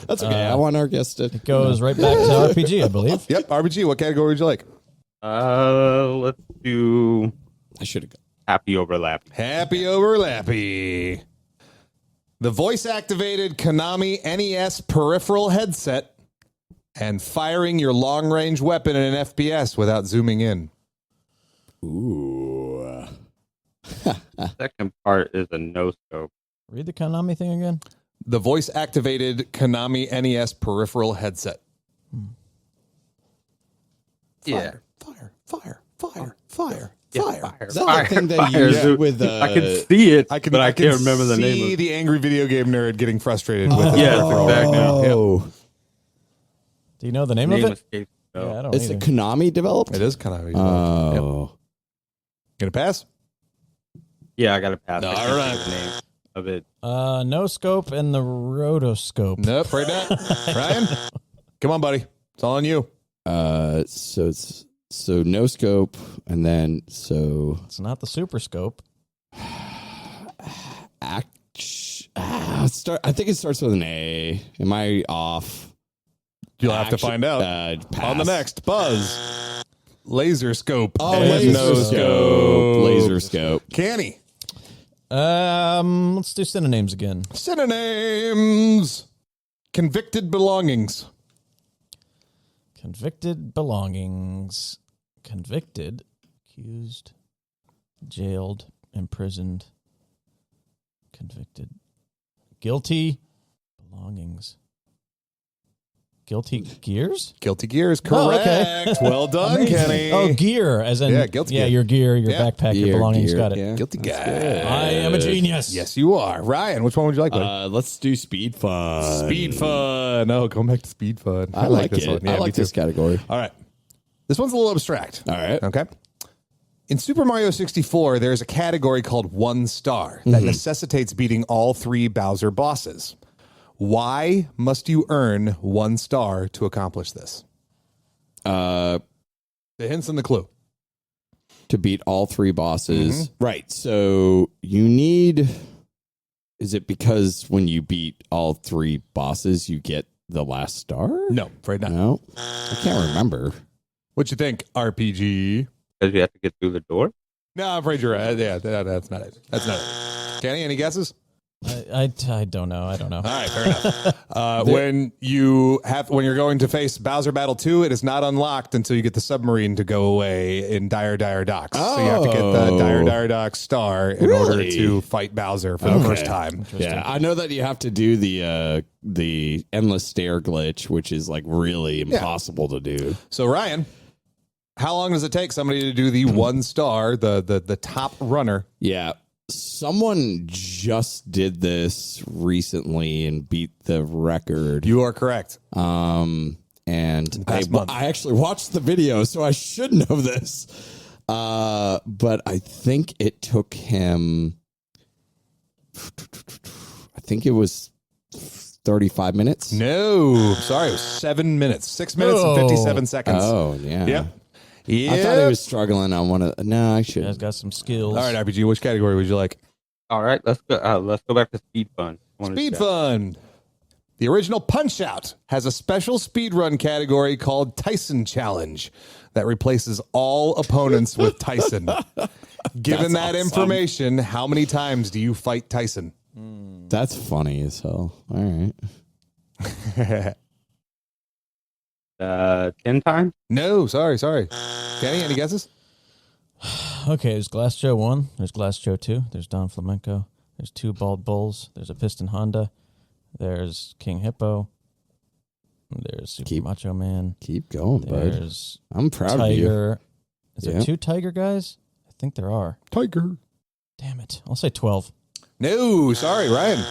That's okay. I want our guest to. Goes right back to RPG, I believe. Yep. RPG. What category would you like? Let's do I should have. Happy Overlap. Happy Overlappy. The voice-activated Konami NES peripheral headset and firing your long-range weapon in an FPS without zooming in. Ooh. Second part is a no-scope. Read the Konami thing again. The voice-activated Konami NES peripheral headset. Yeah. Fire. Fire. Is that the thing they use with I can see it, but I can't remember the name of See it. the angry video game nerd getting frustrated with it. Yes, exactly. Oh, Do you know the name of it? escapes. Yeah, No. I don't it's a either. Konami developed. It is kind of. Oh, Gonna pass? Yeah, I got to pass. All I can't right. think of the name of it. No scope and the rotoscope. Nope, right now. Ryan, come on, buddy. It's all on you. so no scope, and then so It's not the super scope. I think it starts with an A. Am I off? You'll have to find out Pass. on the next Buzz. Laser scope. Oh, and laser no scope. Laser scope. Canny. Let's do synonyms again. Synonyms. Convicted belongings. Convicted belongings. Convicted, accused, jailed, imprisoned, convicted, guilty, belongings. Guilty gears? Guilty gear is correct. Oh, okay. Well done, Kenny. Oh, gear, as in guilty yeah, gear. your gear, your Yeah. backpack, your belongings. Got it. Yeah. Guilty guy. I am a genius. Yes, you are. Ryan, which one would you like, buddy? Let's do speed fun. Speed fun. No, going back to speed fun. I like this it. one. Yeah, I me like too. this category. All right. This one's a little abstract. All right. Okay. In Super Mario 64, there's a category called 1 star that necessitates beating all 3 Bowser bosses. Why must you earn 1 star to accomplish this? The hints and the clue. To beat all 3 bosses. Right. So you need. Is it because when you beat all 3 bosses, you get the last star? No, afraid not. No. I can't remember. What you think, RPG? Because you have to get through the door. No, I'm afraid you're right. Yeah, that's not it. That's not it. Kenny, any guesses? I don't know. I don't know. All right, fair enough. When you're going to face Bowser Battle 2, it is not unlocked until you get the submarine to go away in Dire Docks. So you have to get the Dire Docks star in order to fight Bowser for the first time. Yeah, I know that you have to do the endless stair glitch, which is like really impossible to do. So Ryan, how long does it take somebody to do the 1 star, the top runner? Yeah. Someone just did this recently and beat the record. You are correct. And past month. I actually watched the video, so I should know this. But I think it took him, I think it was 35 minutes. No, sorry, it was 7 minutes. 6 minutes and 57 seconds. Oh, yeah. Yep. Yeah. I thought he was struggling on one of. No, I should. You guys got some skills. All right, RPG, which category would you like? All right, let's go. Let's go back to speed fun. Speed fun. The original Punch Out has a special speedrun category called Tyson Challenge that replaces all opponents with Tyson. Given that information, how many times do you fight Tyson? That's funny as hell. All right. 10 times. No, sorry. Kenny, any guesses? Okay, there's Glass Joe 1. There's Glass Joe 2. There's Don Flamenco. There's 2 Bald Bulls. There's a Piston Honda. There's King Hippo. There's Super Macho Man. Keep going, bud. There's I'm proud of you. Tiger. Is there 2 Tiger guys? I think there are. Tiger. Damn it. I'll say 12. No, sorry, Ryan.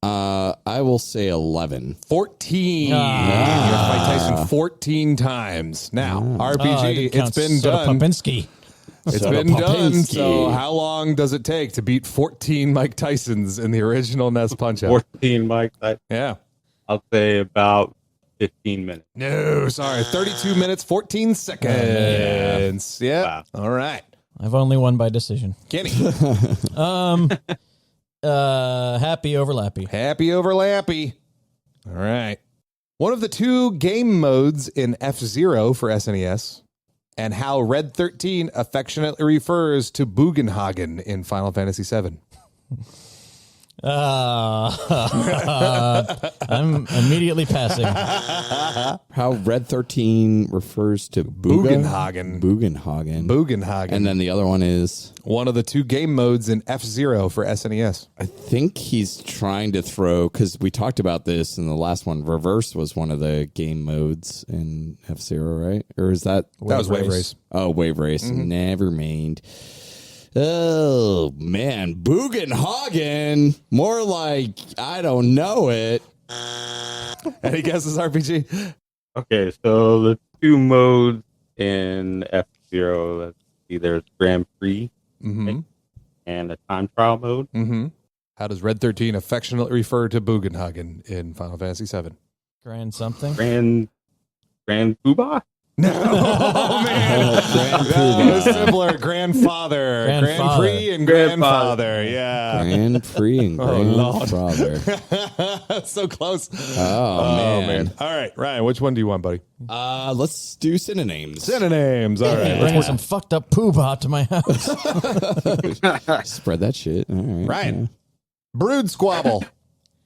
I will say 11. 14. You have to fight Tyson 14 times. Now, RPG, it's been done. Popinski. It's been done. So how long does it take to beat 14 Mike Tysons in the original NES Punch-Out? 14, Mike. Yeah. I'll say about 15 minutes. No, sorry. 32 minutes, 14 seconds. Yeah. Wow. All right. I've only won by decision. Kenny. Happy Overlappy. Happy Overlappy. All right. One of the 2 game modes in F-Zero for SNES, and how Red 13 affectionately refers to Bugenhagen in Final Fantasy VII. I'm immediately passing. How Red 13 refers to Bugenhagen. Bugenhagen. And then the other one is? One of the 2 game modes in F-Zero for SNES. I think he's trying to throw, because we talked about this in the last one, Reverse was one of the game modes in F-Zero, right? Or is that? That was Wave Race. Oh, Wave Race. Never mind. Oh, man. Bugenhagen. More like, I don't know it. Any guesses, RPG? Okay, so the 2 modes in F-Zero, let's see, there's Grand Prix and a time trial mode. How does Red 13 affectionately refer to Bugenhagen in Final Fantasy VII? Grand something? Grand Poobah? No, oh, man. That was simpler. Grandfather. Grand Prix and Grandfather. Yeah. Grand Prix and Grandfather. So close. Oh, man. All right, Ryan, which one do you want, buddy? Let's do syno-names. Syno-names. All right. Bringing some fucked up poobah to my house. Spread that shit. All right. Ryan. Brood Squabble.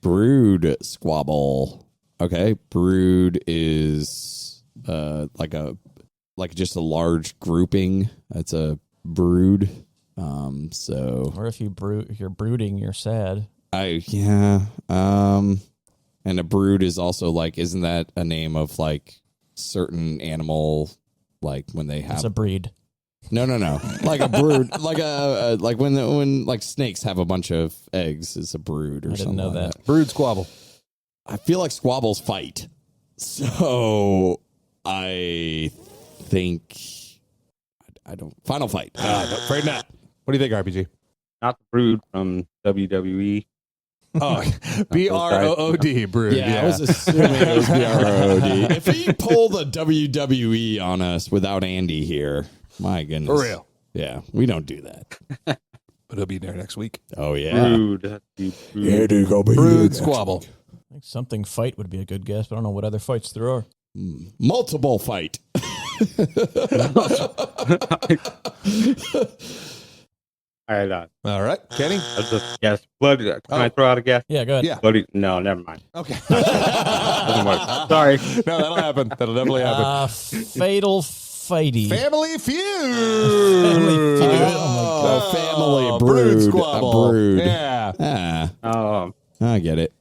Brood Squabble. Okay. Brood is like just a large grouping. That's a brood. Or if you're brooding, you're sad. And a brood is also like, isn't that a name of like certain animal, like when they have It's a breed. No. Like a brood, like like when like snakes have a bunch of eggs is a brood or I something didn't know like that. Brood Squabble. I feel like squabbles fight. So I think I don't. Final fight. Afraid not. What do you think, RPG? Not the Brood from WWE. Oh, BROOD, Brood. Yeah, I was assuming it was BROOD. If he pulled a WWE on us without Andy here, my goodness. For real. Yeah, we don't do that. But he'll be there next week. Oh, yeah. Brood. Brood Squabble. I think something fight would be a good guess, but I don't know what other fights there are. Multiple fight. All right, Kenny. I'll just guess. Blood. Can I throw out a guess? Yeah, go ahead. Yeah. Bloody. No, never mind. Okay. Doesn't work. Sorry. No, that'll happen. That'll definitely happen. Fatal Fighty. Family Feud. Family Feud. Oh, family Brood brood. Squabble. A brood. Yeah. I get it.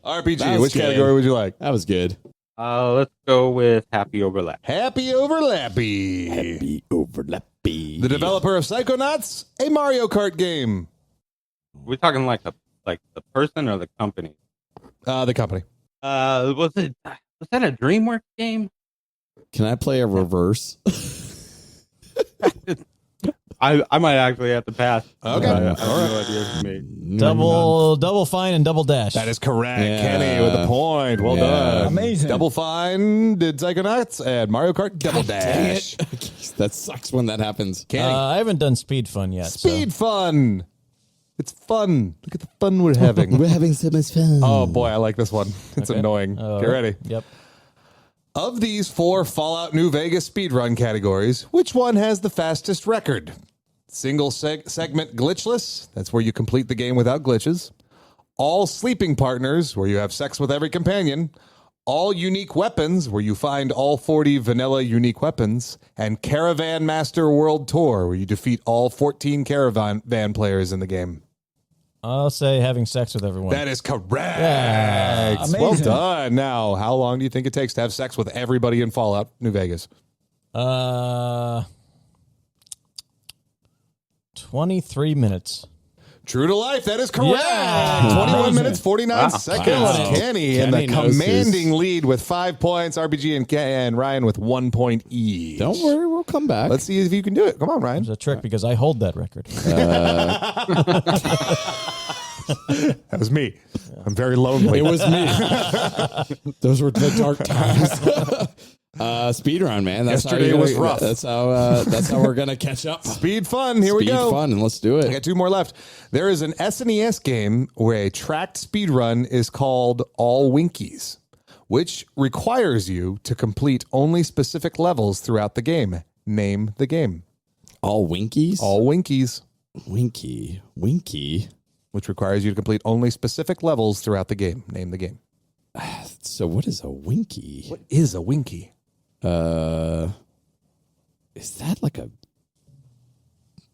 RPG, which good. category would you like? That was good. Let's go with Happy Overlap. Happy Overlappy. Happy Overlappy. The developer of Psychonauts, a Mario Kart game. We're talking like the person or the company? The company. Was that a DreamWorks game? Can I play a reverse? I might actually have to pass. Okay. I have no idea for me. Double Fine and Double Dash. That is correct. Yeah. Kenny with a point. Well done. Amazing. Double Fine did Psychonauts and Mario Kart Double Dash. That sucks when that happens. Kenny. I haven't done Speed Fun yet. Speed Fun. It's fun. Look at the fun we're having. We're having so much fun. Oh, boy, I like this one. It's Okay. annoying. Get ready. Yep. Of these 4 Fallout New Vegas speedrun categories, which one has the fastest record? Single segment glitchless, that's where you complete the game without glitches. All sleeping partners, where you have sex with every companion. All unique weapons, where you find all 40 vanilla unique weapons. And Caravan Master World Tour, where you defeat all 14 caravan players in the game. I'll say having sex with everyone. That is correct. Yeah. Well Amazing. done. Now, how long do you think it takes to have sex with everybody in Fallout New Vegas? 23 minutes. True to life. That is correct. Yeah. 21 Amazing. minutes, 49 seconds. Wow. Kenny in the Kenny knows commanding his- lead with 5 points. RPG and Ryan with 1 point each. Don't worry, we'll come back. Let's see if you can do it. Come on, Ryan. It's a trick because I hold that record. That was me. I'm very lonely. It was me. Those were the dark times. Speed run, man. That's Yesterday how was rough. That's how we're gonna catch up. Speed fun. Here we Speed go. fun, and let's do I it. got 2 more left. There is an SNES game where a tracked speed run is called All Winkies, which requires you to complete only specific levels throughout the game. Name the game. All Winkies. All Winkies. Winky. which requires you to complete only specific levels throughout the game. Name the game. So what is a Winky? What is a Winky? Is that like a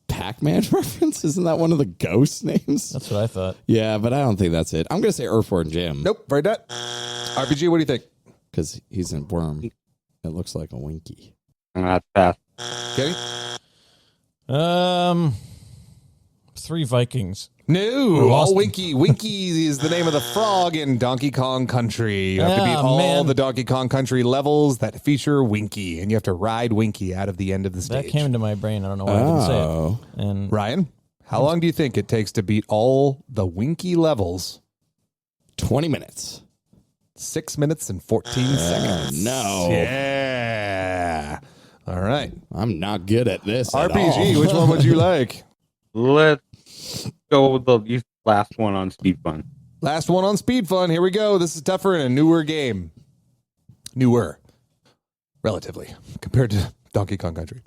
Pac-Man reference? Isn't that one of the ghost names? That's what I thought. Yeah, but I don't think that's it. I'm going to say Earthworm Jim. Nope, right not. RPG, what do you think? Because he's a worm. It looks like a Winky. That's fast. Kenny? 3 Vikings. No, lost all Winky. Winky is the name of the frog in Donkey Kong Country. You have to beat all the Donkey Kong Country levels that feature Winky, and you have to ride Winky out of the end of the stage. That came into my brain. I don't know why I didn't say it. And Ryan, how long do you think it takes to beat all the Winky levels? 20 minutes. 6 minutes and 14 seconds. No. Yeah. All right. I'm not good at this at RPG, all. which one would you like? Let's go with the last one on Speed Fun. Last one on Speed Fun. Here we go. This is tougher and a newer game. Newer, relatively, compared to Donkey Kong Country.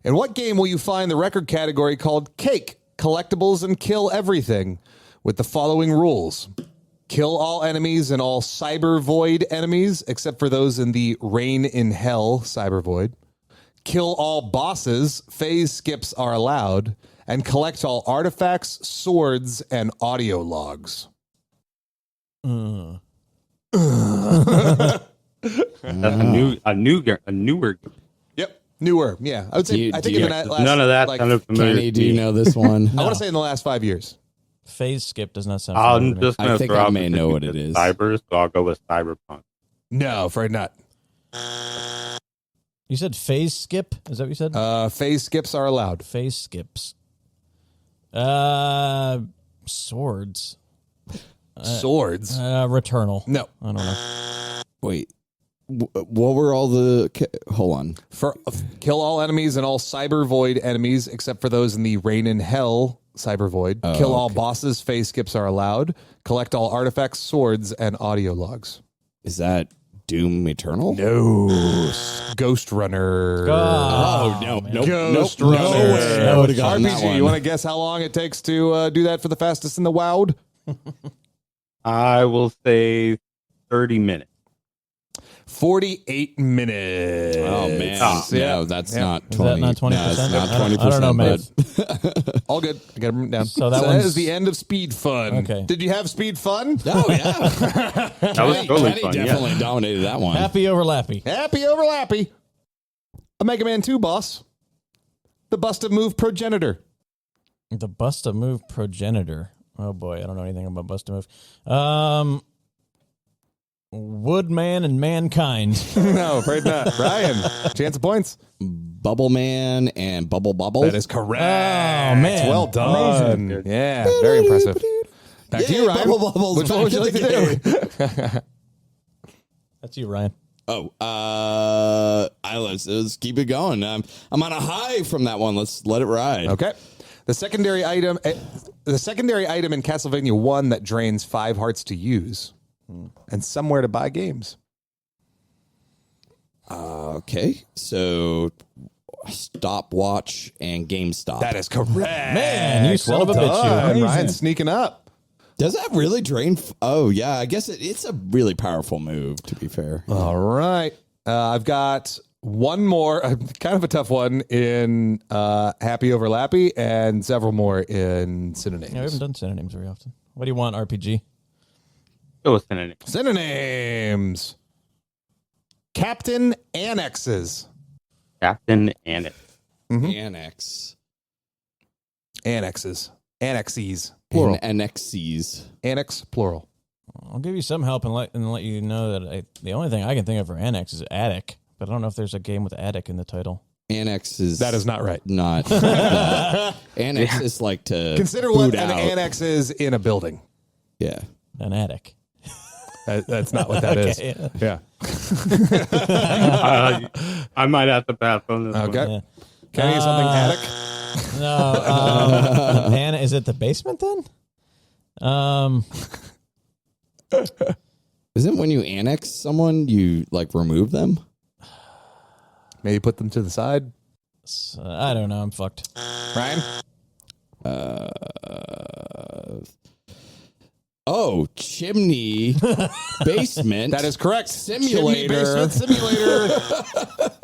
In what game will you find the record category called Cake, Collectibles, and Kill Everything with the following rules? Kill all enemies and all Cyber Void enemies, except for those in the Rain in Hell Cyber Void. Kill all bosses. Phase skips are allowed. And collect all artifacts, swords, and audio logs. That's a newer. Yep, newer. Yeah, I would say. I think in the last, none of that like, sounded familiar. Kenny, do you know this one? I want to say in the last 5 years. Phase skip does not sound familiar I'm to me. just going I to think throw I out may know what it is. Cybers, so I'll go with Cyberpunk. No, afraid not. You said phase skip? Is that what you said? Phase skips are allowed. Phase skips. Swords. Swords. Returnal. No. I don't know. Wait. What were all the... Hold on. Kill all enemies and all Cyber Void enemies, except for those in the Rain in Hell Cyber Void. Kill all bosses. Phase skips are allowed. Collect all artifacts, swords, and audio logs. Is that Doom Eternal? No. Ghost Runner. Oh, no. Nope. Ghost Nope. Runner. No way. I would've gotten that RPG, one. you want to guess how long it takes to do that for the fastest in the WoW? I will say 30 minutes. 48 minutes. Oh, man. No, that's not Is 20. that not 20%? No, it's not 20%. I don't know, man. but- All good. I got them down. So that that one's- is the end of Speed Fun. Okay. Did you have Speed Fun? Oh, yeah. That was totally Kenny fun. definitely Yeah. dominated that one. Happy Overlappy. Happy Overlappy. A Mega Man 2 boss. The Bust-a Move Progenitor. The Bust-a-Move Progenitor. Oh, boy. I don't know anything about Bust-a-Move. Woodman and Mankind. No, afraid not. Brian, chance of points. Bubble Man and Bubble Bobble. That is correct. Oh, man. Well done. Amazing. Yeah, very impressive. Back to Yay, you, Ryan. Bubble Bubbles Which one back would you in like the to do? That's you, Ryan. Let's keep it going. I'm on a high from that one. Let's let it ride. Okay. The secondary item in Castlevania 1 that drains 5 hearts to use and somewhere to buy games. Okay. So Stopwatch and GameStop. That is correct. Man, you son of a bitch, you. done. Amazing. Ryan's sneaking up. Does that really drain? Oh, yeah. I guess it's a really powerful move, to be fair. All right. I've got one more, kind of a tough one in Happy Overlappy and several more in Syno-Names. Yeah, we haven't done synonyms very often. What do you want, RPG? Go with Syno-Names. Syno-Names. Captain Annexes. Captain Annex. Annex. Annexes. Annexes. Plural. Annexes. Annex, plural. I'll give you some help and let you know that the only thing I can think of for Annex is Attic, but I don't know if there's a game with Attic in the title. Annex is... That is not right. Not. Annex is like to Consider what boot an out. annex is in a building. Yeah. An attic. That's not what that is. Okay, Yeah. I might have to pass on this one. Okay. Yeah. Can I get something attic? No. Anna, is it the basement then? Isn't when you annex someone, you like remove them? Maybe put them to the side. I don't know. I'm fucked. Ryan? Chimney basement. That is correct. Simulator. Chimney basement simulator.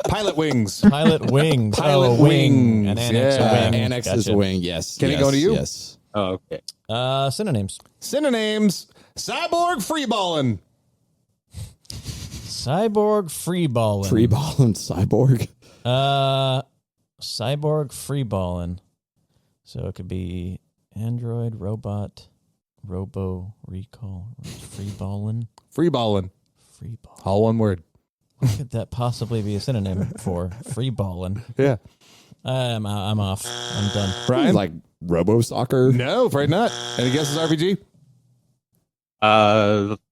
Pilot wings. Pilot wings. Pilot wings. An annex, Yeah. a wing. Annex is Gotcha. wing. Yes. Can it go to you? Yes. Oh, okay. Syno-names. Syno-names. Cyborg freeballing. Cyborg freeballing. Freeballing cyborg. Cyborg freeballing. So it could be android, robot, robo, recall, freeballing. Freeballing. Freeball. All one word. What could that possibly be a synonym for freeballing? Yeah. I'm off. I'm done. Brian? Like robo soccer. No, afraid not. Any guesses, RPG?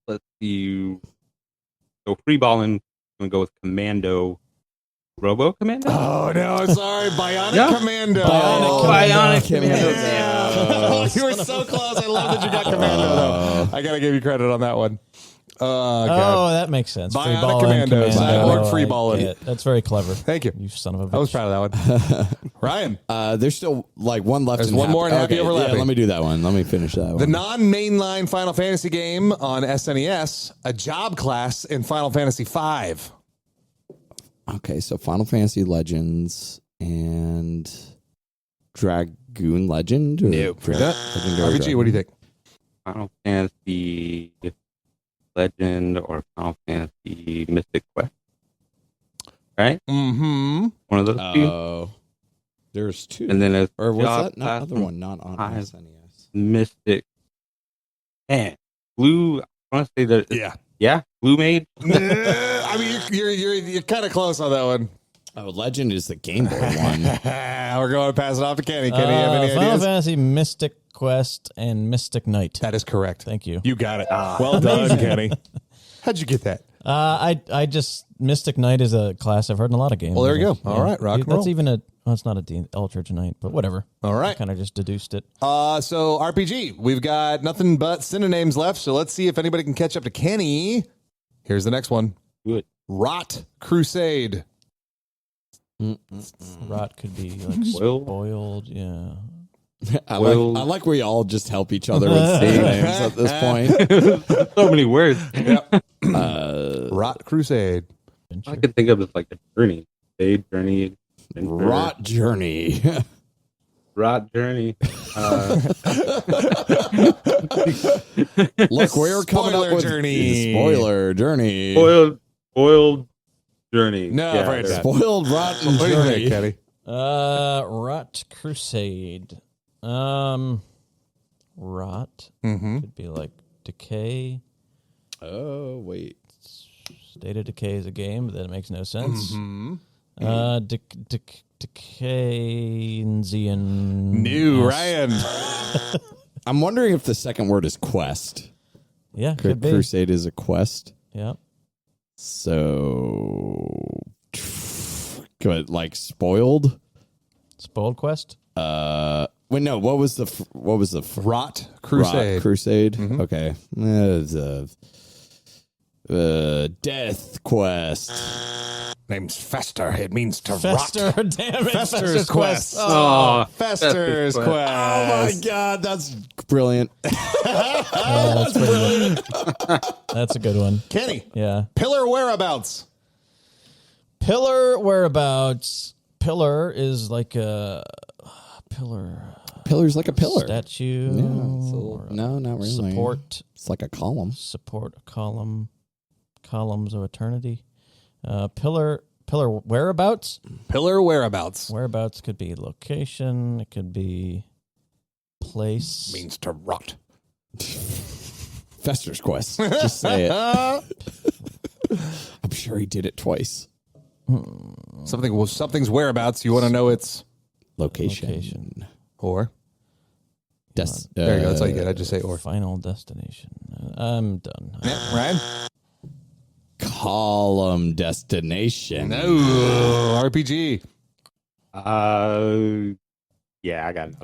Let's see. So freeballing, I'm going to go with Commando. Robo Commando? Oh, no, I'm sorry. Bionic Commando. Bionic Commando. Oh, you were so close. I love that you got Commando, though. I got to give you credit on that one. Oh, God. that makes sense. Bionic Freeballing, Commando. Cyborg I freeballing. get it. That's very clever. Thank you. You son of a bitch. I was proud of that one. Ryan. There's still like one left. There's in one more in Happy Overlapping. Yeah, let me do that one. Let me finish that The one. non-mainline Final Fantasy game on SNES, a job class in Final Fantasy V. Okay, so Final Fantasy Legends and Dragoon Legend? Or Legend or RPG, Dragoon? what do you think? Final Fantasy Legend or Final Fantasy Mystic Quest? Right? Mm-hmm. One of those two. Oh, there's two. And then it's or what's job that? Not class other one, not on I- SNES. Mystic. Man, Blue. I want to say that. Yeah. Yeah, Blue Mage. I mean, you're kind of close on that one. Oh, Legend is the Game Boy one. We're going to pass it off to Kenny. Kenny, you have any Final ideas? Fantasy Mystic Quest and Mystic Knight. That is correct. Thank you. You got it. Well done, Kenny. How'd you get that? I just Mystic Knight is a class I've heard in a lot of games. Well, there you go. All right, rock and That's roll. even a. Well, it's not a Eldritch Knight, but whatever. All right. Kind of just deduced it. So RPG, we've got nothing but syno-names left. So let's see if anybody can catch up to Kenny. Here's the next one. Good. Rot Crusade. Rot could be like spoiled. Yeah. I like we all just help each other with names at this point. So many words. Rot Crusade. I could think of it like a journey. Fade journey. adventure, Rot Journey. Rot journey. Look, we're coming up Spoiler with Journey. Spoiler Journey. Boiled journey. No, Yeah, afraid not. Spoiled Rotten What do you Journey. think, Kenny? Rot Crusade. Rot Mm-hmm. could be like decay. Oh, wait. State of Decay is a game, but that makes no sense. Mm-hmm. Dickensian. New Ryan. I'm wondering if the second word is quest. Yeah, could be. Crusade is a quest. Yeah. So, good. Like spoiled. Spoiled Quest. Wait, no. What was the Rot Crusade. Rot Crusade? Okay. Death Quest. Name's Fester. It means to Fester, rot. damn it. Fester's Quest. Oh, Fester's Quest. Oh my God, that's brilliant. That's brilliant. That's a good one. Kenny. Yeah. Pillar Whereabouts. Pillar Whereabouts. Pillar is like a pillar. Pillar's like a pillar. Statue. Yeah, no, not really. Support. It's like a column. Support a column. Columns of eternity. Pillar whereabouts. Pillar Whereabouts. Whereabouts could be location. It could be place. Means to rot. Fester's Quest. Just say it. I'm sure he did it twice. Something's whereabouts. You want to know its Location. or. There There you go. That's all you get. I just say or. Final destination. I'm done. Yeah, Ryan. Column destination. No RPG. Yeah, I got it.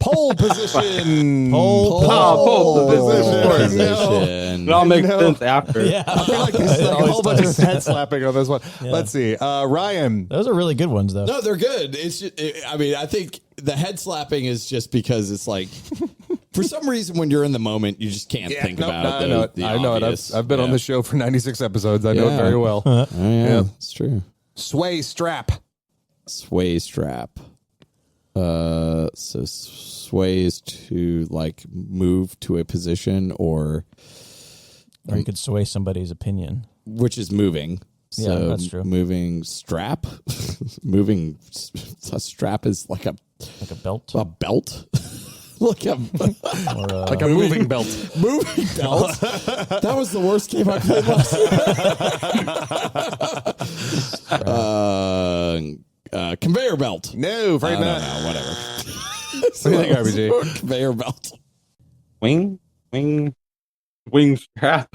Pole position. Pole position. Position. It all makes No. sense after. Yeah. I feel like there's It like a always whole bunch does. of head slapping on this one. Let's see. Ryan. Those are really good ones, though. No, they're good. It's just, I mean, I think the head slapping is just because it's like For some reason, when you're in the moment, you just can't think about the I know it. obvious. I've been on this show for 96 episodes. I know it very well. It's true. Sway strap. Sway strap. So sway is to like move to a position or you could sway somebody's opinion, which is moving. So yeah, that's true. Moving strap. Moving a strap is like a belt. A belt. Like a moving belt. Moving belt. That was the worst game I played last year. Conveyor belt. No, afraid not. No, whatever. What do you think, RPG? Conveyor belt. Wing strap.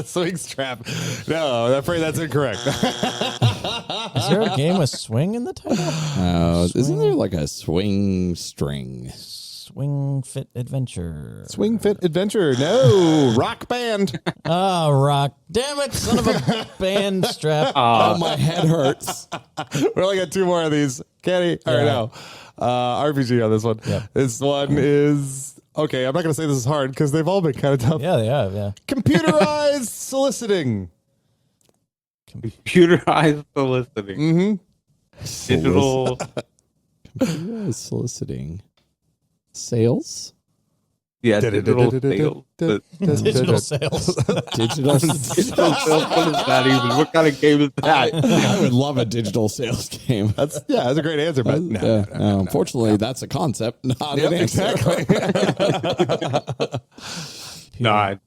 Swing strap. No, I'm afraid that's incorrect. Is there a game with swing in the title? Isn't there like a swing string? Swing Fit Adventure. Swing Fit Adventure. No, rock band. Oh, rock. Damn it, son of a band strap. Oh, my head hurts. We only got 2 more of these. Kenny, all right, now. RPG on this one. Yep. This one is... Okay, I'm not going to say this is hard because they've all been kind of tough. Yeah, they have, yeah. Computerized soliciting. Computerized soliciting. Mm-hmm. Digital. Computerized soliciting. Sales? Yeah, digital sales. Digital sales. Digital sales. What is that even? What kind of game is that? I would love a digital sales game. That's a great answer, but no, unfortunately, that's a concept, not an answer. Exactly. No, I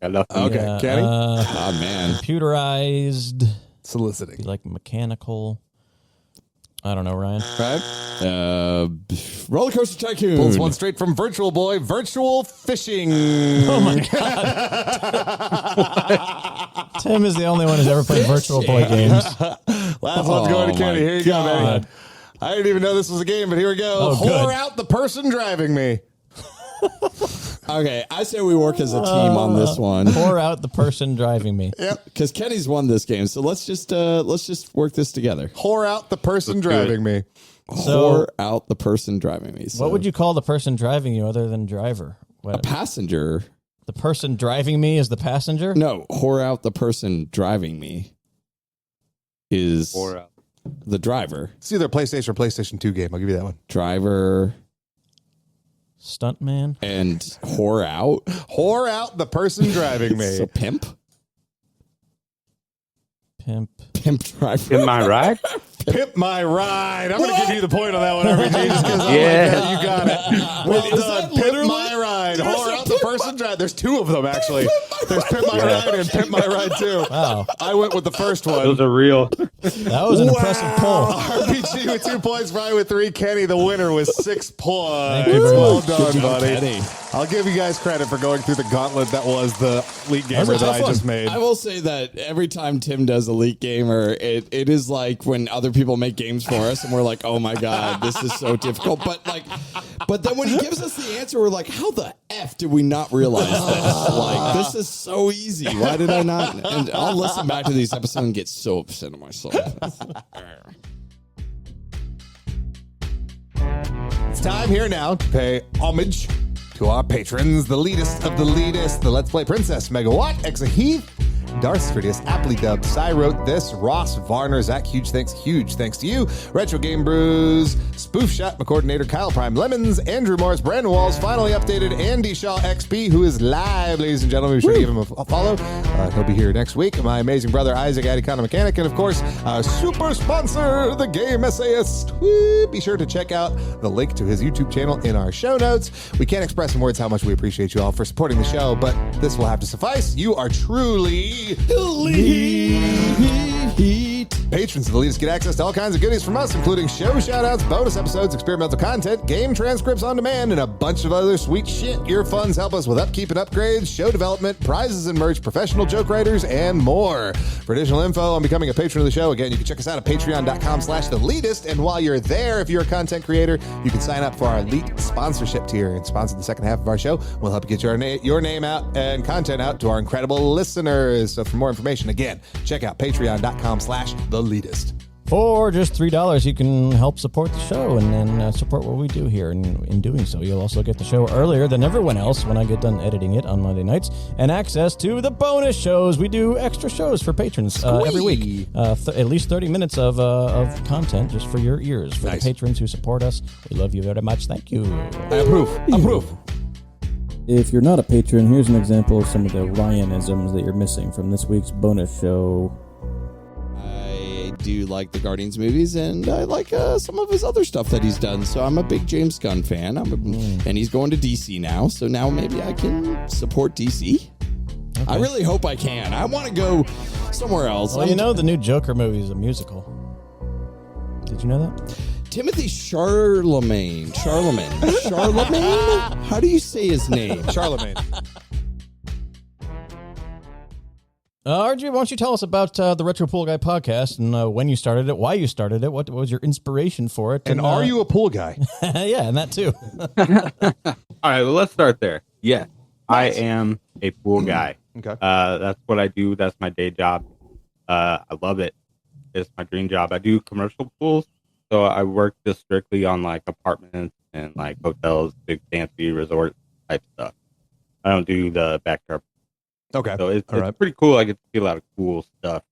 got nothing. Okay, Yeah, Kenny? Oh, man. Computerized. Soliciting. Be like mechanical. I don't know, Ryan. Right? Roller Coaster Tycoon. Pulls one straight from Virtual Boy. Virtual fishing. Oh, my God. Tim is the only one who's ever played Virtual Boy games. Last one's going to Kenny. Here you go, man. I didn't even know this was a game, but here we go. Oh, Whore out the person driving me. Okay, I say we work as a team on this one. Pour out the person driving me. Yep. Because Kenny's won this game, so let's just work this together. Whore out the person driving me. Whore out the person driving me. So What would you call the person driving you other than driver? a passenger? The person driving me is the passenger? No, whore out the person driving me is the driver. It's either a PlayStation or PlayStation 2 game. I'll give you that one. Driver. Stuntman. And whore out. Whore out the person driving me. So pimp? Pimp. Pimp driver. In my ride? Pimp my ride. I'm going to give you the point on that one, RPG, just because you got it. Well done. Pimp my ride. Whore out the person drive. There's 2 of them, actually. There's Pimp my ride and Pimp my ride, too. Wow. I went with the first one. Those are real. That was an impressive pull. RPG with 2 points, Brian with 3. Kenny, the winner, with 6 points. Thank you very Well much. done, buddy. Kenny. I'll give you guys credit for going through the gauntlet that was the Leet Gamer that I just made. I will say that every time Tim does a Leet Gamer, it is like when other people make games for us and we're like, oh my God, this is so difficult. But then when he gives us the answer, we're like, how the F did we not realize this? Like, this is so easy. Why did I not? And I'll listen back to these episodes and get so upset at myself. It's time here now to pay homage to our patrons, the Leetist of the Leetist, the Let's Play Princess, Megawatt, Exa Heath, Darth Stratus, aptly dubbed, Cy wrote this, Ross Varner, Zach, huge thanks to you, Retro Game Brews, Spoof Shot, my coordinator, Kyle Prime Lemons, Andrew Morris, Brandon Walls, finally updated, Andy Shaw XP, who is live, ladies and gentlemen. Be sure to give him a follow. He'll be here next week. My amazing brother, Isaac, Adicana Mechanic, and of course, our super sponsor, the Game Essayist. Woo! Be sure to check out the link to his YouTube channel in our show notes. We can't express in words how much we appreciate you all for supporting the show, but this will have to suffice. You are truly Leet. Patrons of the Leetist get access to all kinds of goodies from us, including show shout-outs, bonus episodes, experimental content, game transcripts on demand, and a bunch of other sweet shit. Your funds help us with upkeep and upgrades, show development, prizes and merch, professional joke writers, and more. For additional info on becoming a patron of the show, again, you can check us out at patreon.com/TheLeetist. And while you're there, if you're a content creator, you can sign up for our Leet sponsorship tier and sponsor the second half of our show. We'll help you get your name out and content out to our incredible listeners. So for more information, again, check out patreon.com/TheLeetist. For just $3, you can help support the show and then support what we do here. And in doing so, you'll also get the show earlier than everyone else when I get done editing it on Monday nights, and access to the bonus shows. We do extra shows for patrons every week. At least 30 minutes of content just for your ears. For the patrons who support us, we love you very much. Thank you. I approve. If you're not a patron, here's an example of some of the Ryanisms that you're missing from this week's bonus show. I do like the Guardians movies, and I like some of his other stuff that he's done. So I'm a big James Gunn fan. And he's going to DC now, so now maybe I can support DC. Okay. I really hope I can. I want to go somewhere else. Well, you know the new Joker movie is a musical. Did you know that? Timothy Charlemagne. How do you say his name? Charlemagne. RJ, why don't you tell us about the Retro Pool Guy podcast and when you started it, why you started it, what was your inspiration for it? And are you a pool guy? Yeah, and that too. All right, well, let's start there. Yeah, I am a pool guy. Okay. That's what I do. That's my day job. I love it. It's my dream job. I do commercial pools. So I work just strictly on like apartments and like hotels, big fancy resort type stuff. I don't do the backyard. Okay. So it's pretty cool. I get to see a lot of cool stuff,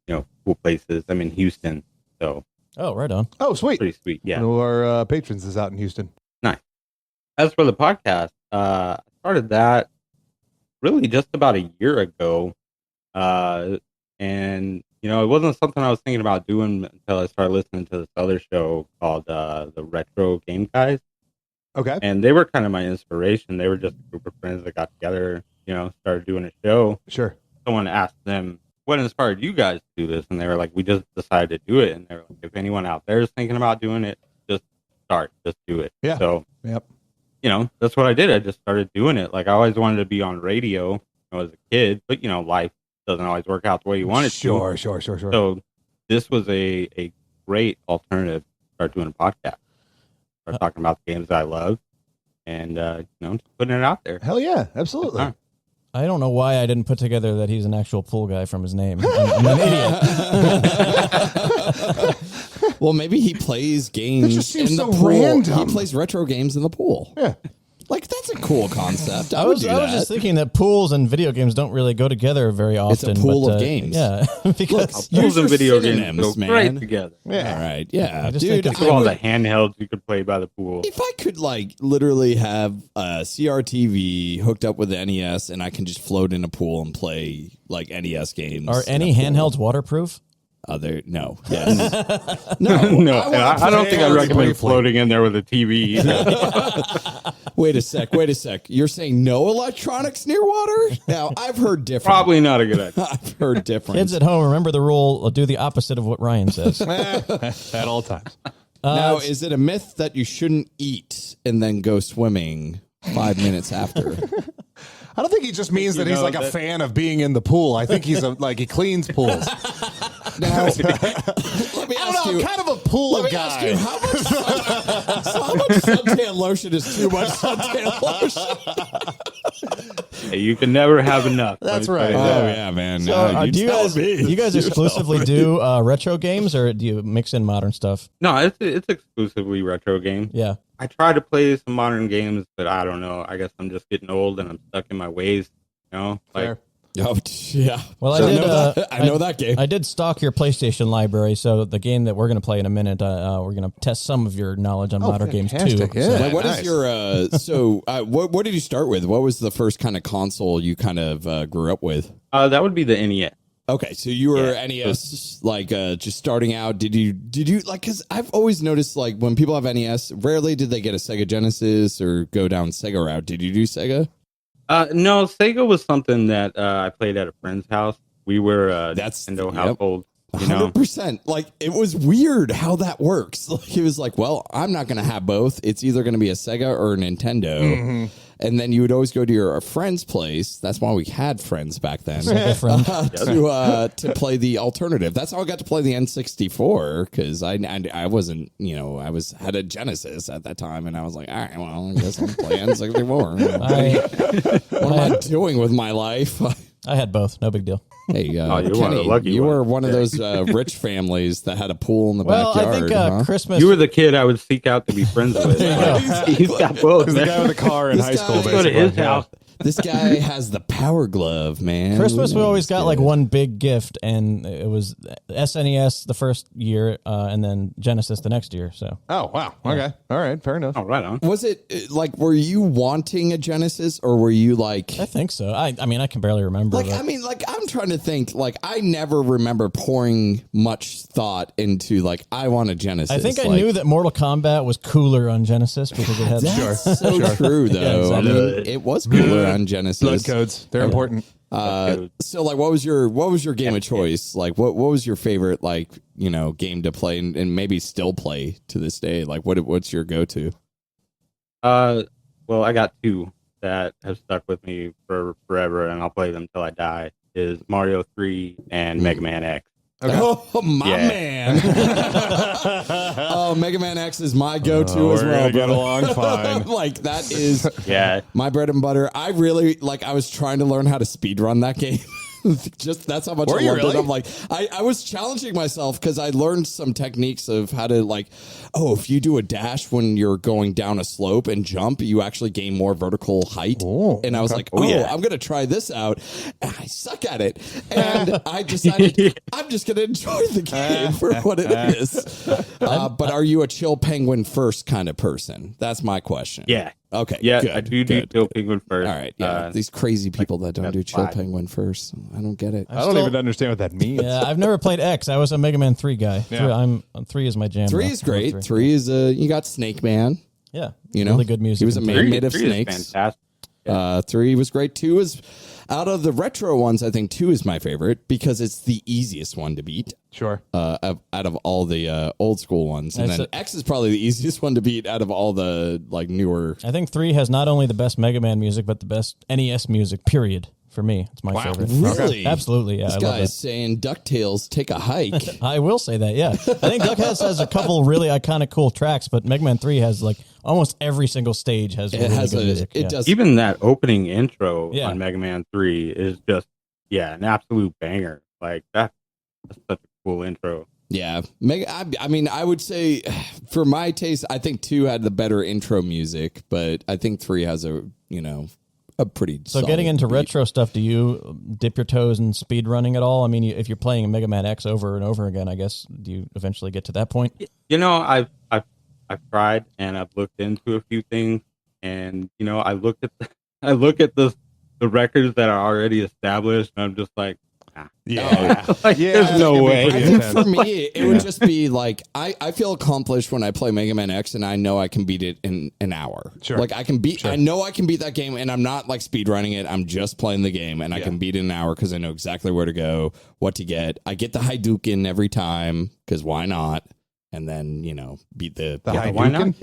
cool places. I'm in Houston. So. Oh, right on. Oh, sweet. Pretty sweet. Yeah. One of our patrons is out in Houston. Nice. As for the podcast, I started that really just about a year ago. And it wasn't something I was thinking about doing until I started listening to this other show called The Retro Game Guys. Okay. And they were kind of my inspiration. They were just a group of friends that got together, started doing a show. Sure. Someone asked them, what inspired you guys to do this? And they were like, we just decided to do it. And they were like, if anyone out there is thinking about doing it, just do it. Yeah. So, yep. That's what I did. I just started doing it. Like I always wanted to be on radio as a kid, but life doesn't always work out the way you want it to. Sure. So this was a great alternative to start doing a podcast. Start talking about the games that I love and, just putting it out there. Hell yeah, absolutely. I don't know why I didn't put together that he's an actual pool guy from his name. I'm an idiot. Well, maybe he plays games It just seems in the so pool. random. He plays retro games in the pool. Yeah. Like, that's a cool concept. I was just thinking that pools and video games don't really go together very often. It's a pool of games. Yeah. Because Pools and video games synonyms, go great together. Yeah. All right. Yeah. I just Dude, think Think of all the handhelds you could play by the pool. if I could, literally have a CRTV hooked up with the NES and I can just float in a pool and play, NES games. are any handhelds waterproof? No. Yes. No. I don't think I'd recommend briefly. floating in there with a TV. Wait a sec. You're saying no electronics near water? Now, I've heard different. Probably not a good idea. I've heard different. Kids at home, remember the rule, do the opposite of what Ryan says. At all times. Now, is it a myth that you shouldn't eat and then go swimming 5 minutes after? I don't think he just means that he's a fan of being in the pool. I think he's he cleans pools. Now, let me I ask don't know, you. I'm kind of a pool Let me guy. ask you, how much suntan lotion is too much suntan lotion? Hey, you can never have enough. That's Let me right. tell you that. yeah, man. So, do you guys exclusively do retro games, or do you mix in modern stuff? No, it's exclusively retro games. Yeah. I try to play some modern games, but I don't know. I guess I'm just getting old and I'm stuck in my ways. Fair. Oh, yeah. Well, I know that game. I did stalk your PlayStation library, so the game that we're going to play in a minute, we're going to test some of your knowledge on modern games too. fantastic, yeah. So- Like, what is Nice. your what did you start with? What was the first kind of console you kind of grew up with? That would be the NES. Okay, so you were NES, just starting out. Did you because I've always noticed when people have NES, rarely did they get a Sega Genesis or go down Sega route. Did you do Sega? No, Sega was something that I played at a friend's house. We were a Nintendo household. 100%. It was weird how that works. It was well, I'm not going to have both. It's either going to be a Sega or a Nintendo. Mm-hmm. And then you would always go to your friend's place. That's why we had friends back then. To play the alternative. That's how I got to play the N64 because I wasn't, had a Genesis at that time. And I was like, all right, well, I guess I'll play N64. What am I doing with my life? I had both. No big deal. Hey, you're Kenny, one of the lucky you ones. were one of those rich families that had a pool in the Well, backyard. I think huh? Christmas. You were the kid I would seek out to be friends with. He's got both. He's the guy with the car in This high guy- school, Let's Go to basically. his house. This guy has the power glove, man. Christmas, we Ooh, always that's got like good. one big gift, and it was SNES the first year, and then Genesis the next year. So Oh, wow. Okay. All right. Fair enough. Oh, right on. Was it like, were you wanting a Genesis, or were you like, I think so. I mean, I can barely remember. like, but I mean, like, I'm trying to think, like, I never remember pouring much thought into, like, I want a Genesis. I think I Like, knew that Mortal Kombat was cooler on Genesis because it had. That's so true, though. I mean, it was cooler on Genesis. Blood codes. They're important. So, like, what was your game of choice? Like, what was your favorite, like, game to play and maybe still play to this day? Like, what's your go to? Well, I got two that have stuck with me for forever, and I'll play them till I die. Is Mario 3 and Mega Man X. Oh, my Yeah. man. Oh, Mega Man X is my go-to as We're well, gonna get bro. along fine. Like, that is Yeah, my bread and butter. I really, like, I was trying to learn how to speedrun that game. Just that's how much Were I you loved really? it. I'm like, I was challenging myself because I learned some techniques of how to, like, if you do a dash when you're going down a slope and jump, you actually gain more vertical height. Oh, And I was like, yeah. I'm going to try this out. And I suck at it. And I decided I'm just going to enjoy the game for what it is. But are you a chill penguin first kind of person? That's my question. yeah, Okay. yeah. good, I do good. Chill Penguin first. All right. Yeah. These crazy people that don't do chill penguin first. I don't get it. I don't even understand what that means. Yeah, I've never played X. I was a Mega Man 3 guy. Yeah. Three is my jam. 3 though. is I love great. 3 is you got Snake Man. Yeah, Really good music. He was a in man three. made of Three is snakes. fantastic. 3 was great. 2 is out of the retro ones. I think 2 is my favorite because it's the easiest one to beat. Sure. Out of all the old school ones, and then X is probably the easiest one to beat out of all the like newer. I think 3 has not only the best Mega Man music, but the best NES music. Period. For me, it's my favorite. Really? Absolutely. Yeah, This I love guy's that. saying DuckTales, take a hike. I will say that. Yeah, I think Duck has a couple really iconic, cool tracks, but Mega Man 3 has like almost every single stage has really good music. It Yeah. does. Even that opening intro Yeah. on Mega Man 3 is just an absolute banger. Like that's such a cool intro. Yeah, I mean, I would say, for my taste, I think 2 had the better intro music, but I think 3 has a pretty. So getting solid into beat. retro stuff, do you dip your toes in speed running at all? I mean, if you're playing Mega Man X over and over again, I guess, do you eventually get to that point? You know, I've tried and I've looked into a few things, and I look at the records that are already established, and I'm just like, Yeah. like, there's no it's gonna be way. pretty I think intense. for me, it would just be like I feel accomplished when I play Mega Man X, and I know I can beat it in an hour. Sure. Like I can beat. I know I can beat that game, and I'm not like speed running it. I'm just playing the game, and I can beat it in an hour because I know exactly where to go, what to get. I get the Hadouken every time because why not? And then beat the Hadouken? Why not?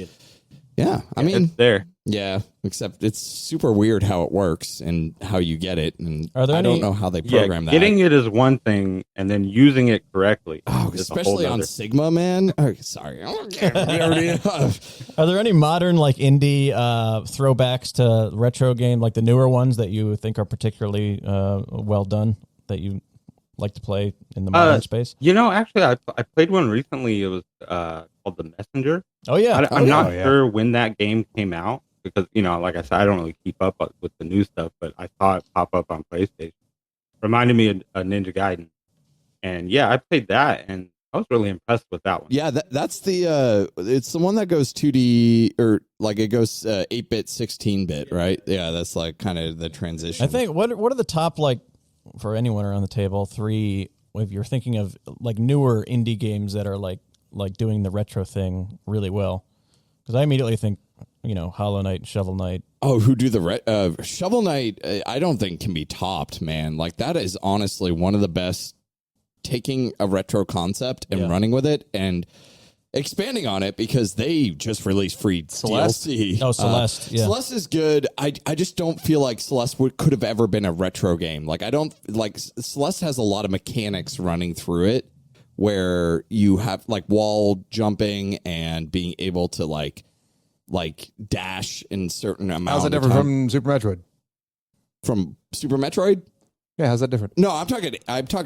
Yeah, I mean, It's there. yeah. Except it's super weird how it works and how you get it, and Are there I don't any- know how they program that. Getting it is one thing, and then using it correctly. Oh, is a whole especially on nother- Sigma, man. Oh, sorry. Are there any modern like indie throwbacks to retro game, like the newer ones that you think are particularly well done that you like to play in the modern space? Actually, I played one recently. It was called The Messenger. Oh yeah, I'm not sure when that game came out because, like I said, I don't really keep up with the new stuff, but I saw it pop up on PlayStation. Reminded me of Ninja Gaiden. And yeah, I played that and I was really impressed with that one. Yeah, that's the it's the one that goes 2D or like it goes 8-bit, 16-bit, right? Yeah, that's like kind of the transition. I think what are the top, like, for anyone around the table, 3, if you're thinking of like newer indie games that are like doing the retro thing really well? Because I immediately think, Hollow Knight and Shovel Knight. Oh, who do the Shovel Knight? I don't think can be topped, man. Like that is honestly one of the best. Taking a retro concept and running with it and expanding on it because they just released free Celeste? DLC. Oh, Celeste. Yeah. Celeste is good. I just don't feel like Celeste could have ever been a retro game. Like I don't like Celeste has a lot of mechanics running through it where you have like wall jumping and being able to like dash in certain amount. How's it of different time. from Super Metroid? From Super Metroid? Yeah, how's that different? No, I'm talking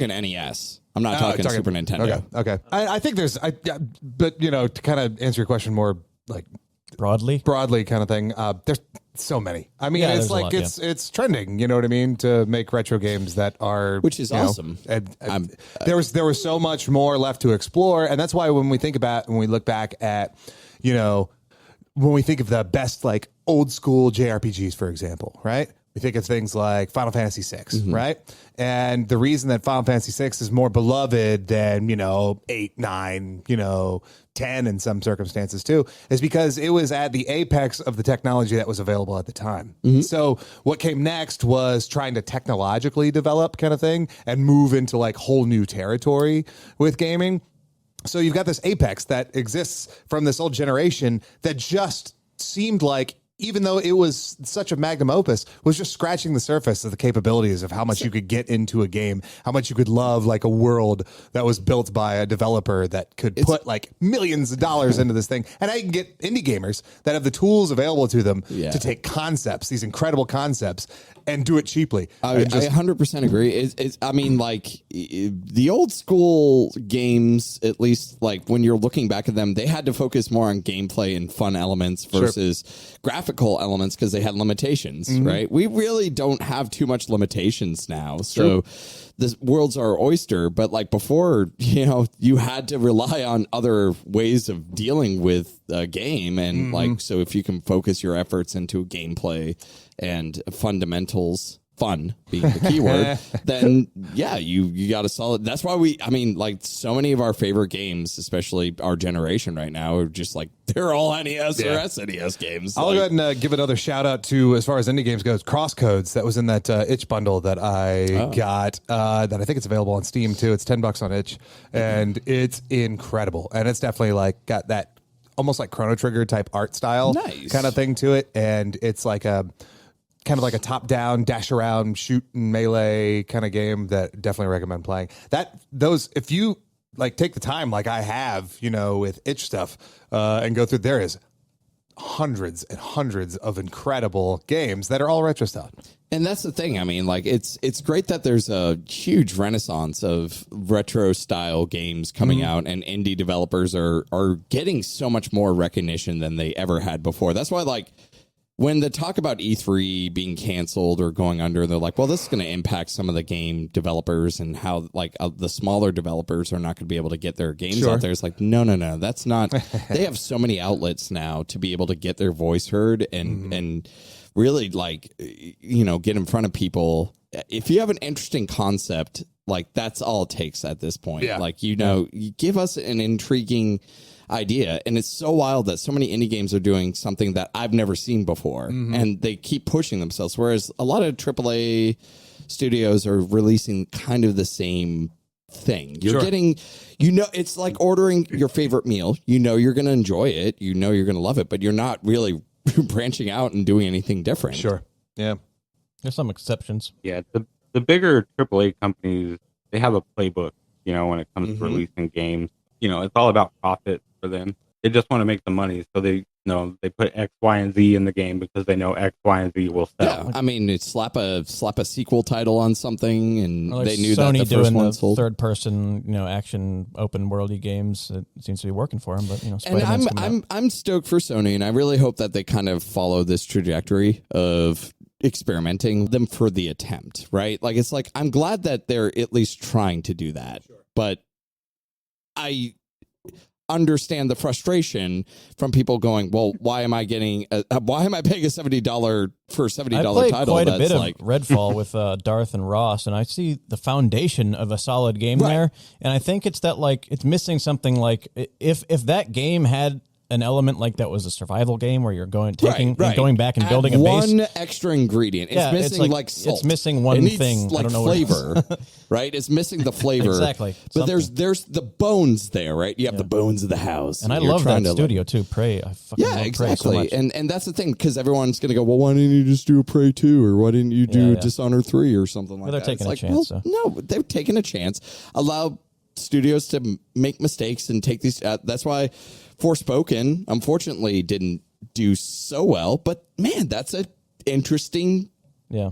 NES. I'm not talking Super Nintendo. Okay. I think there's, but to kind of answer your question more like broadly kind of thing. There's so many. I mean, Yeah, it's there's a like lot, it's trending. You know what I mean? To make retro games that are, Which is awesome. There was so much more left to explore, and that's why when we look back at, when we think of the best like old school JRPGs, for example, right? We think of things like Final Fantasy VI, right? And the reason that Final Fantasy VI is more beloved than, 8, 9, 10 in some circumstances too, is because it was at the apex of the technology that was available at the time. So what came next was trying to technologically develop kind of thing and move into like whole new territory with gaming. So you've got this apex that exists from this old generation that just seemed like, even though it was such a magnum opus, was just scratching the surface of the capabilities of how much you could get into a game, how much you could love like a world that was built by a developer that could put like millions of dollars into this thing. And I can get indie gamers that have the tools available to them to take concepts, these incredible concepts, and do it cheaply. I 100% agree. I mean, like the old school games, at least like when you're looking back at them, they had to focus more on gameplay and fun elements versus graphical elements because they had limitations, right? We really don't have too much limitations now. So the world's our oyster, but like before, you had to rely on other ways of dealing with a game. And like, so if you can focus your efforts into gameplay and fundamentals, fun being the key word, then you got a solid. That's why like so many of our favorite games, especially our generation right now, are just like they're all NES or SNES games. I'll go ahead and give another shout out to, as far as indie games goes, Crosscodes. That was in that itch bundle that I got. That I think it's available on Steam too. It's $10 on itch, and it's incredible. And it's definitely like got that almost like Chrono Trigger type art style kind of thing to it, and it's like a kind of like a top-down, dash around, shoot and melee kind of game that definitely recommend playing. If you like take the time like I have, with itch stuff, and go through, there is hundreds and hundreds of incredible games that are all retro style. And that's the thing. I mean, like it's great that there's a huge renaissance of retro style games coming out, and indie developers are getting so much more recognition than they ever had before. That's why, like, when the talk about E3 being canceled or going under, they're like, well, this is going to impact some of the game developers and how like the smaller developers are not going to be able to get their games out there. It's like, no, that's not. They have so many outlets now to be able to get their voice heard and really like, get in front of people. If you have an interesting concept, like that's all it takes at this point. Yeah. Like, you give us an intriguing idea, and it's so wild that so many indie games are doing something that I've never seen before, and they keep pushing themselves, whereas a lot of AAA studios are releasing kind of the same thing. You're getting, it's like ordering your favorite meal. You're going to enjoy it, you're going to love it, but you're not really branching out and doing anything different. Yeah, there's some exceptions. The bigger AAA companies, they have a playbook, when it comes to releasing games. It's all about profit for them. They just want to make the money, so they put X, Y, and Z in the game because they know X, Y, and Z will sell. Yeah, I mean, it's slap a sequel title on something, and they knew Sony that the first one sold. Third person, action open worldy games. It seems to be working for them. But and I'm stoked for Sony, and I really hope that they kind of follow this trajectory of experimenting them for the attempt. Right? Like, it's like I'm glad that they're at least trying to do that, but I understand the frustration from people going, well, why am I paying a $70 for a $70 title? I played quite a bit of Redfall with Darth and Ross, and I see the foundation of a solid game there. And I think it's that it's missing something. Like if that game had an element like that was a survival game where you're going back and building a base. One extra ingredient. It's missing like salt. It's missing one thing. Like, I don't know flavor, right? It's missing the flavor. Exactly. But there's the bones there, right? You have the bones of the house. And I love that studio too. Prey. I fucking love exactly. Prey so much. And that's the thing, because everyone's gonna go, well, why didn't you just do a Prey 2, or why didn't you do Dishonored 3 or something like that? They're taking a chance. Well, no, they're taking a chance. Allow studios to make mistakes and take these. That's why Forspoken, unfortunately, didn't do so well. But man, that's an interesting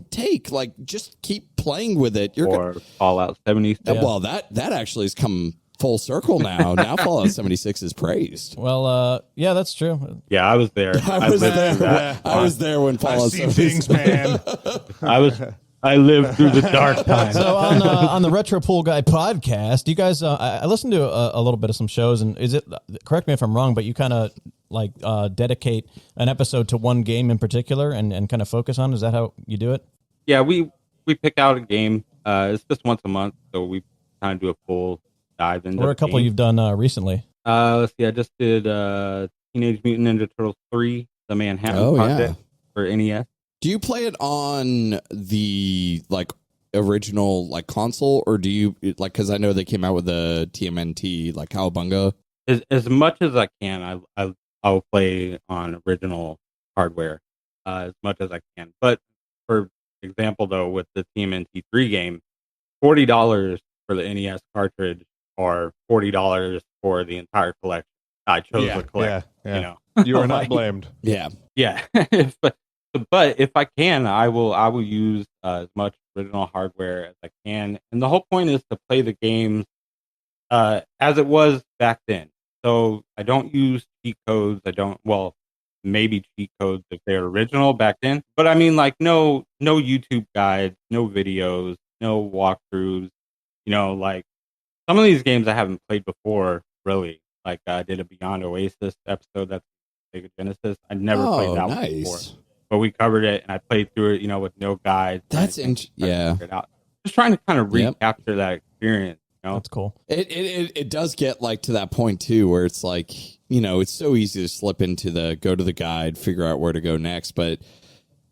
take. Like, just keep playing with it. Or Fallout 76. Well, that actually has come full circle now. Now Fallout 76 is praised. Well, yeah, that's true. Yeah, I was there. I was there when Fallout 76. Things, man. I lived through the dark times. So on the Retro Pool Guy podcast, you guys, I listened to a little bit of some shows, and is it, correct me if I'm wrong, but you kind of like dedicate an episode to one game in particular and kind of focus on? Is that how you do it? Yeah, we pick out a game. It's just once a month, so we kind of do a full dive into. Or a couple game. You've done recently. Let's see. I just did Teenage Mutant Ninja Turtles 3, the Manhattan Project for NES. Do you play it on the like original like console, or do you like? Because I know they came out with the TMNT like Cowabunga. As much as I can, I'll play on original hardware as much as I can. But for example, though, with the TMNT 3 game, $40 for the NES cartridge or $40 for the entire collection. I chose the collection. Yeah. You know, You are not blamed. Yeah. But if I can, I will use as much original hardware as I can. And the whole point is to play the games as it was back then. So I don't use cheat codes. Maybe cheat codes if they're original back then. But I mean, like, no YouTube guides, no videos, no walkthroughs. You know, like some of these games I haven't played before, really. Like I did a Beyond Oasis episode that's Sega Genesis. I never played that one before. But we covered it, and I played through it, with no guides. That's just trying to kind of recapture that experience. That's cool. It does get like to that point too, where it's like, it's so easy to slip into go to the guide, figure out where to go next. But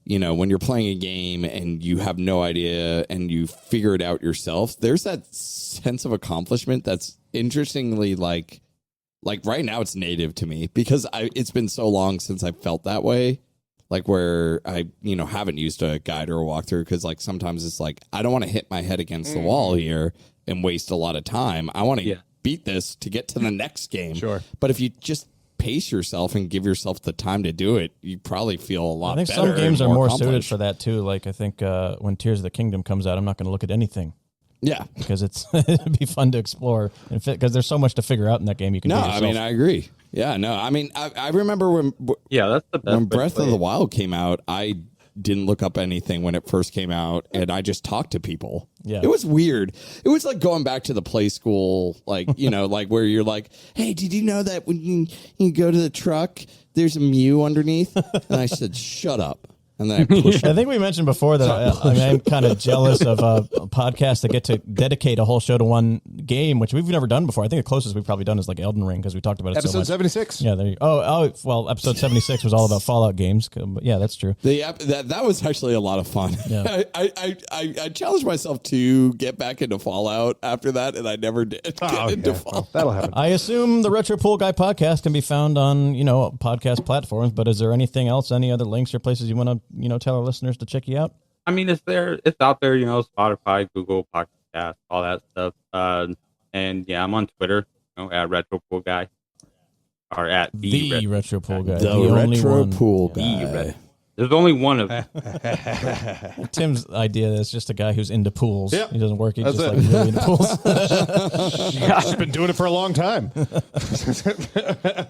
when you're playing a game and you have no idea and you figure it out yourself, there's that sense of accomplishment that's interestingly like right now it's native to me because it's been so long since I felt that way. Like where I, haven't used a guide or a walkthrough because like sometimes it's like, I don't want to hit my head against the wall here and waste a lot of time. I want to beat this to get to the next game. Sure. But if you just pace yourself and give yourself the time to do it, you probably feel a lot better. I think some games are more suited for that too. Like I think when Tears of the Kingdom comes out, I'm not going to look at anything. Yeah, because it'd be fun to explore because there's so much to figure out in that game. You can. No, I mean I agree. Yeah, no, I mean I remember when that's the best when Breath of the Wild came out. I didn't look up anything when it first came out, and I just talked to people. Yeah, it was weird. It was like going back to the play school, like like where you're like, hey, did you know that when you go to the truck, there's a Mew underneath? And I said, shut up. And then I pushed I think we mentioned before that I'm kind of jealous of podcasts that get to dedicate a whole show to one game, which we've never done before. I think the closest we've probably done is like Elden Ring because we talked about it so much. Episode 76. Yeah, there you go. Well, episode 76 was all about Fallout games. But yeah, that's true. That was actually a lot of fun. Yeah. I challenged myself to get back into Fallout after that, and I never did get into Fallout. That'll happen. I assume the Retro Pool Guy podcast can be found on, podcast platforms, but is there anything else, any other links or places you want to tell our listeners to check you out? I mean, it's out there, Spotify, Google Podcast, all that stuff. And yeah, I'm on Twitter, at RetroPoolGuy or at the RetroPoolGuy. The RetroPoolGuy. There's only one of them. Tim's idea is just a guy who's into pools. Yep. He doesn't work. He's That's just it. like really into pools. I've been doing it for a long time.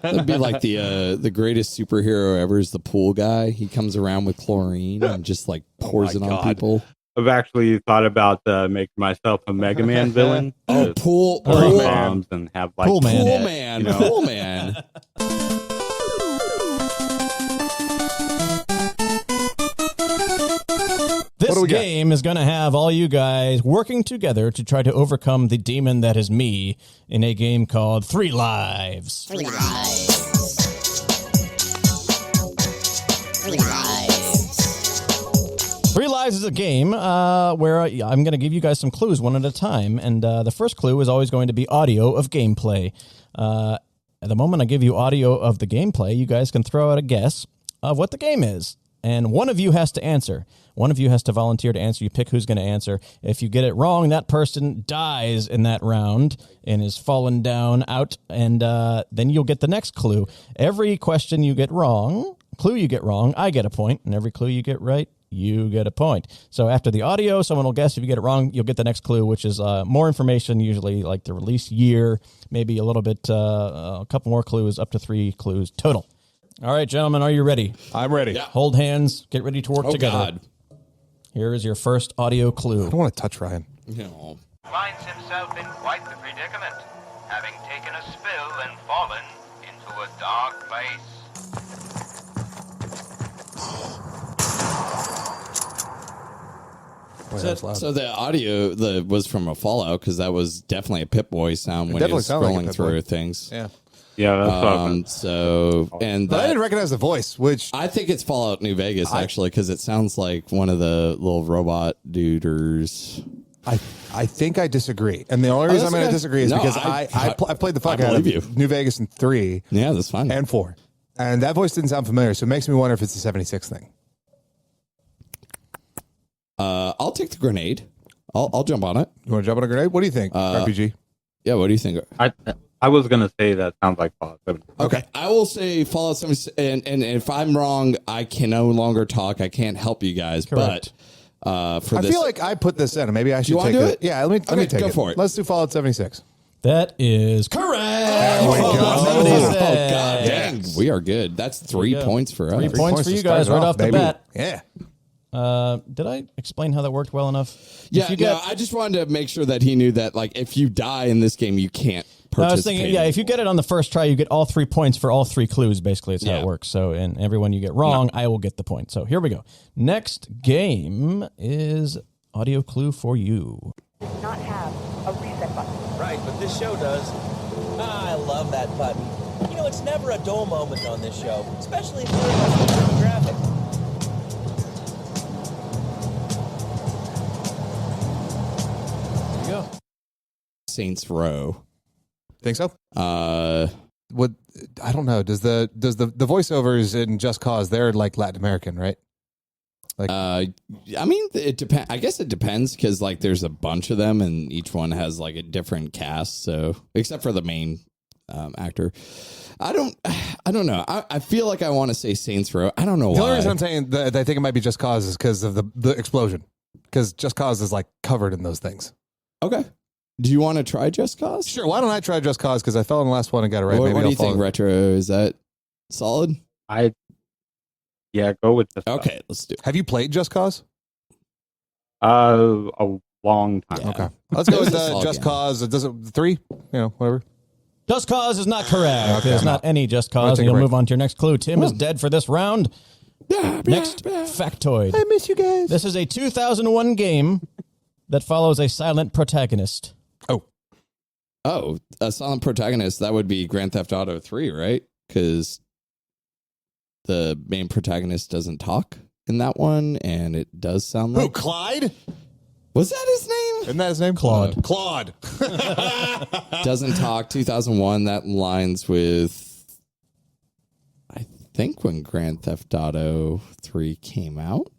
That'd be like the greatest superhero ever is the pool guy. He comes around with chlorine and just like pours it on people. I've actually thought about making myself a Mega Man villain. Oh, pool bombs and have like Pool Man. Pool Man. Pool Man. This game is going to have all you guys working together to try to overcome the demon that is me in a game called 3 Lives. 3 Lives. 3 Lives. 3 Lives is a game where I'm going to give you guys some clues one at a time, and the first clue is always going to be audio of gameplay. At the moment I give you audio of the gameplay, you guys can throw out a guess of what the game is, and one of you has to answer. One of you has to volunteer to answer. You pick who's going to answer. If you get it wrong, that person dies in that round and is fallen down out, and then you'll get the next clue. Every question you get wrong, clue you get wrong, I get a point, and every clue you get right, you get a point. So after the audio, someone will guess. If you get it wrong, you'll get the next clue, which is more information, usually like the release year, maybe a little bit, a couple more clues, up to 3 clues total. All right, gentlemen, are you ready? I'm ready. Yeah. Hold hands. Get ready to work together. God. Here is your first audio clue. I don't want to touch Ryan. No. Finds himself in quite the predicament, having taken a spill and fallen into a dark place. Boy, that was loud. So the audio was from a Fallout because that was definitely a Pip-Boy sound when he definitely was sounded like a scrolling Pip-Boy. through things. Yeah. Yeah, that's what And But I that, didn't recognize the voice, which I think it's Fallout New Vegas actually because it sounds like one of the little robot duders. I think I disagree. And the only reason I'm that's going to okay. disagree is No, because I I played the fuck I out of believe you. New Vegas in 3 Yeah, that's fine. and 4. And that voice didn't sound familiar, so it makes me wonder if it's a 76 thing. I'll take the grenade. I'll jump on it. You want to jump on a grenade? What do you think, RPG? Yeah, what do you think? I was gonna say that sounds like Fallout 7. Okay, I will say Fallout 76, and if I'm wrong, I can no longer talk. I can't help you guys. Correct. But for I this, feel like I put this in, and maybe I should wanna take do it. it? Yeah, let me Okay, take go it. for it. Let's do Fallout 76. That is correct. There we go. oh god, dang, we are good. That's 3 go. points for us. 3 points for to you start guys it right off the baby. bat. Yeah. Did I explain how that worked well enough? Yeah, If you no, get- I just wanted to make sure that he knew that, like, if you die in this game, you can't No, I was participate. thinking, yeah, if you get it on the first try, you get all 3 points for all 3 clues, basically. It's how Yeah. it works. So, and everyone you get wrong, I will get the point. So here we go. Next game is audio clue for you. Does not have a reset button. Right, but this show does. I love that button. You know, it's never a dull moment on this show, especially if you're in a demographic. There you go. Saints Row. Think so? Uh, What? I don't know. Does the voiceovers in Just Cause, they're like Latin American, right? I mean, it depends. I guess it depends because, like, there's a bunch of them, and each one has like a different cast. So, except for the main actor, I don't know. I feel like I want to say Saints Row. I don't know The why. only reason I'm saying that I think it might be Just Cause is because of the explosion. Because Just Cause is like covered in those things. Okay. Do you want to try Just Cause? Sure. Why don't I try Just Cause? Because I fell in the last one and got it right. What, Maybe what do I'll you think, follow. Retro? Is that solid? Yeah, go with this. Okay, let's do it. Have you played Just Cause? A long time. Yeah. Okay. Let's go It was with a solid Just game. Cause. It doesn't 3. You know, whatever. Just Cause is not correct. Okay. There's not any Just I'm gonna Cause. take a You'll break. move on to your next clue. Tim is dead for this round. Next factoid. I miss you guys. This is a 2001 game that follows a silent protagonist. Oh, a silent protagonist. That would be Grand Theft Auto 3, right? Because the main protagonist doesn't talk in that one, and it does sound Who? like... Clyde? Was that his name? Isn't that his name? Claude. Claude. Doesn't talk. 2001, that lines with, I think, when Grand Theft Auto 3 came out.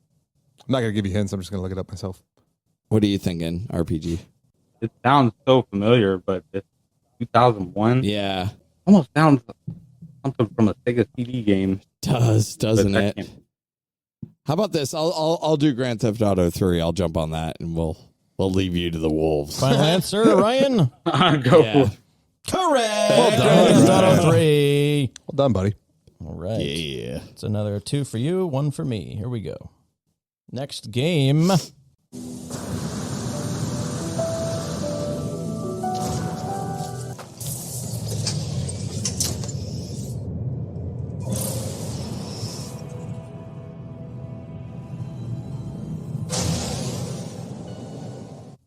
I'm not going to give you hints. I'm just going to look it up myself. What are you thinking, RPG? It sounds so familiar, but it's 2001. Yeah, Almost sounds something from a Sega CD game. doesn't But I it? can't- How about this? I'll do Grand Theft Auto 3. I'll jump on that, and we'll leave you to the wolves. Final answer, Ryan? Go Yeah. for it. Correct. Well done. Grand Theft Auto 3. Well done, buddy. All right. Yeah. It's another 2 for you, 1 for me. Here we go. Next game.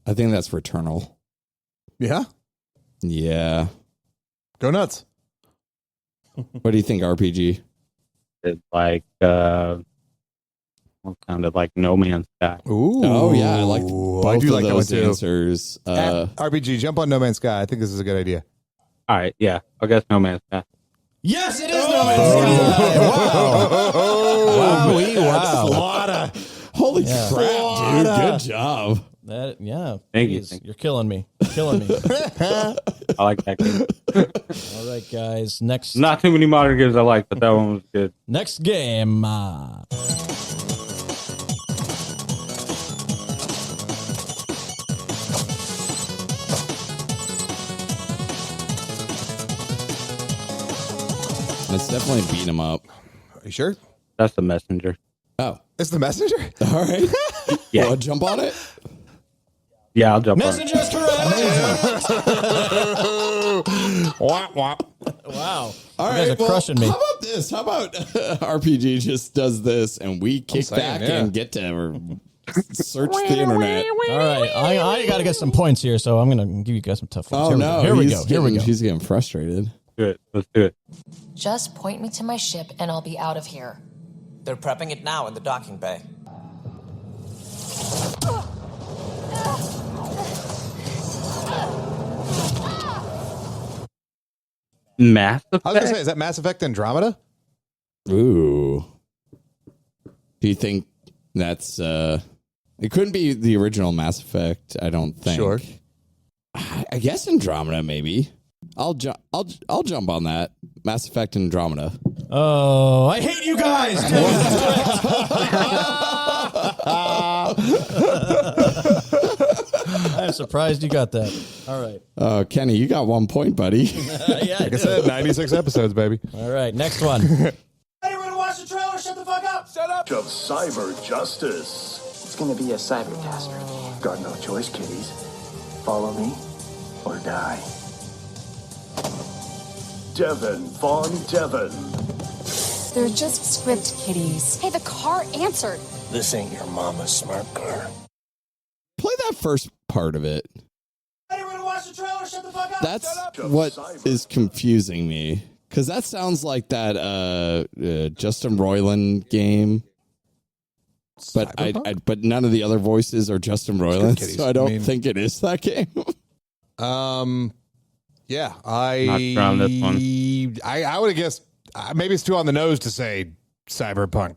I think that's Returnal. Yeah? Yeah. Go nuts. What do you think, RPG? It's like what sounded like No Man's Sky. Ooh. Oh, yeah. I like both I do of like that one those too. answers. RPG, jump on No Man's Sky. I think this is a good idea. All right, yeah, I guess No Man's Sky. Yes, it is No Man's Sky. Wow. Wow. Slaughter. Holy Yeah. crap, dude. Good job. Yeah. Thank you, Jeez, thank you. You're killing me. Killing me. I like that game. All right, guys. Next Not too many modern games I like, but that one was good. next game. It's definitely beat 'em up. Are you sure? That's the messenger. Oh, It's the messenger? all right. Yeah. Well, jump on it. Yeah, I'll jump on it. Messenger's correct. Wop, wop. Wow. All you right, guys are crushing me. How about this? How about RPG just does this and we kick back and get to search the internet? All right. I got to get some points here, so I'm going to give you guys some tough ones. Oh, no. Here we go. Here we go. He's getting frustrated. Do it. Let's do it. Just point me to my ship and I'll be out of here. They're prepping it now in the docking bay. Mass Effect? I was going to say, is that Mass Effect Andromeda? Ooh. Do you think that's it couldn't be the original Mass Effect, I don't think. Sure. I guess Andromeda maybe. I'll jump on that. Mass Effect Andromeda. Oh, I hate you guys. I'm surprised you got that. All right. Kenny, you got 1 point, buddy. Yeah, Like I said, 96 episodes, baby. All right, next one. Anyone to watch the trailer? Shut the fuck up! Shut up! Of cyber justice. It's gonna be a cybercaster. Got no choice, kiddies. Follow me or die. Devin Von Devin. They're just script kiddies. Hey, the car answered. This ain't your mama's smart car. Play that first part of it. Anyone to watch the trailer? Shut the fuck up! That's Shut up! what is confusing me. Because that sounds like that Justin Roiland game. But but none of the other voices are Justin Roiland, so I don't think it is that game. Yeah, Not sure on this one. I would have guessed maybe it's too on the nose to say Cyberpunk,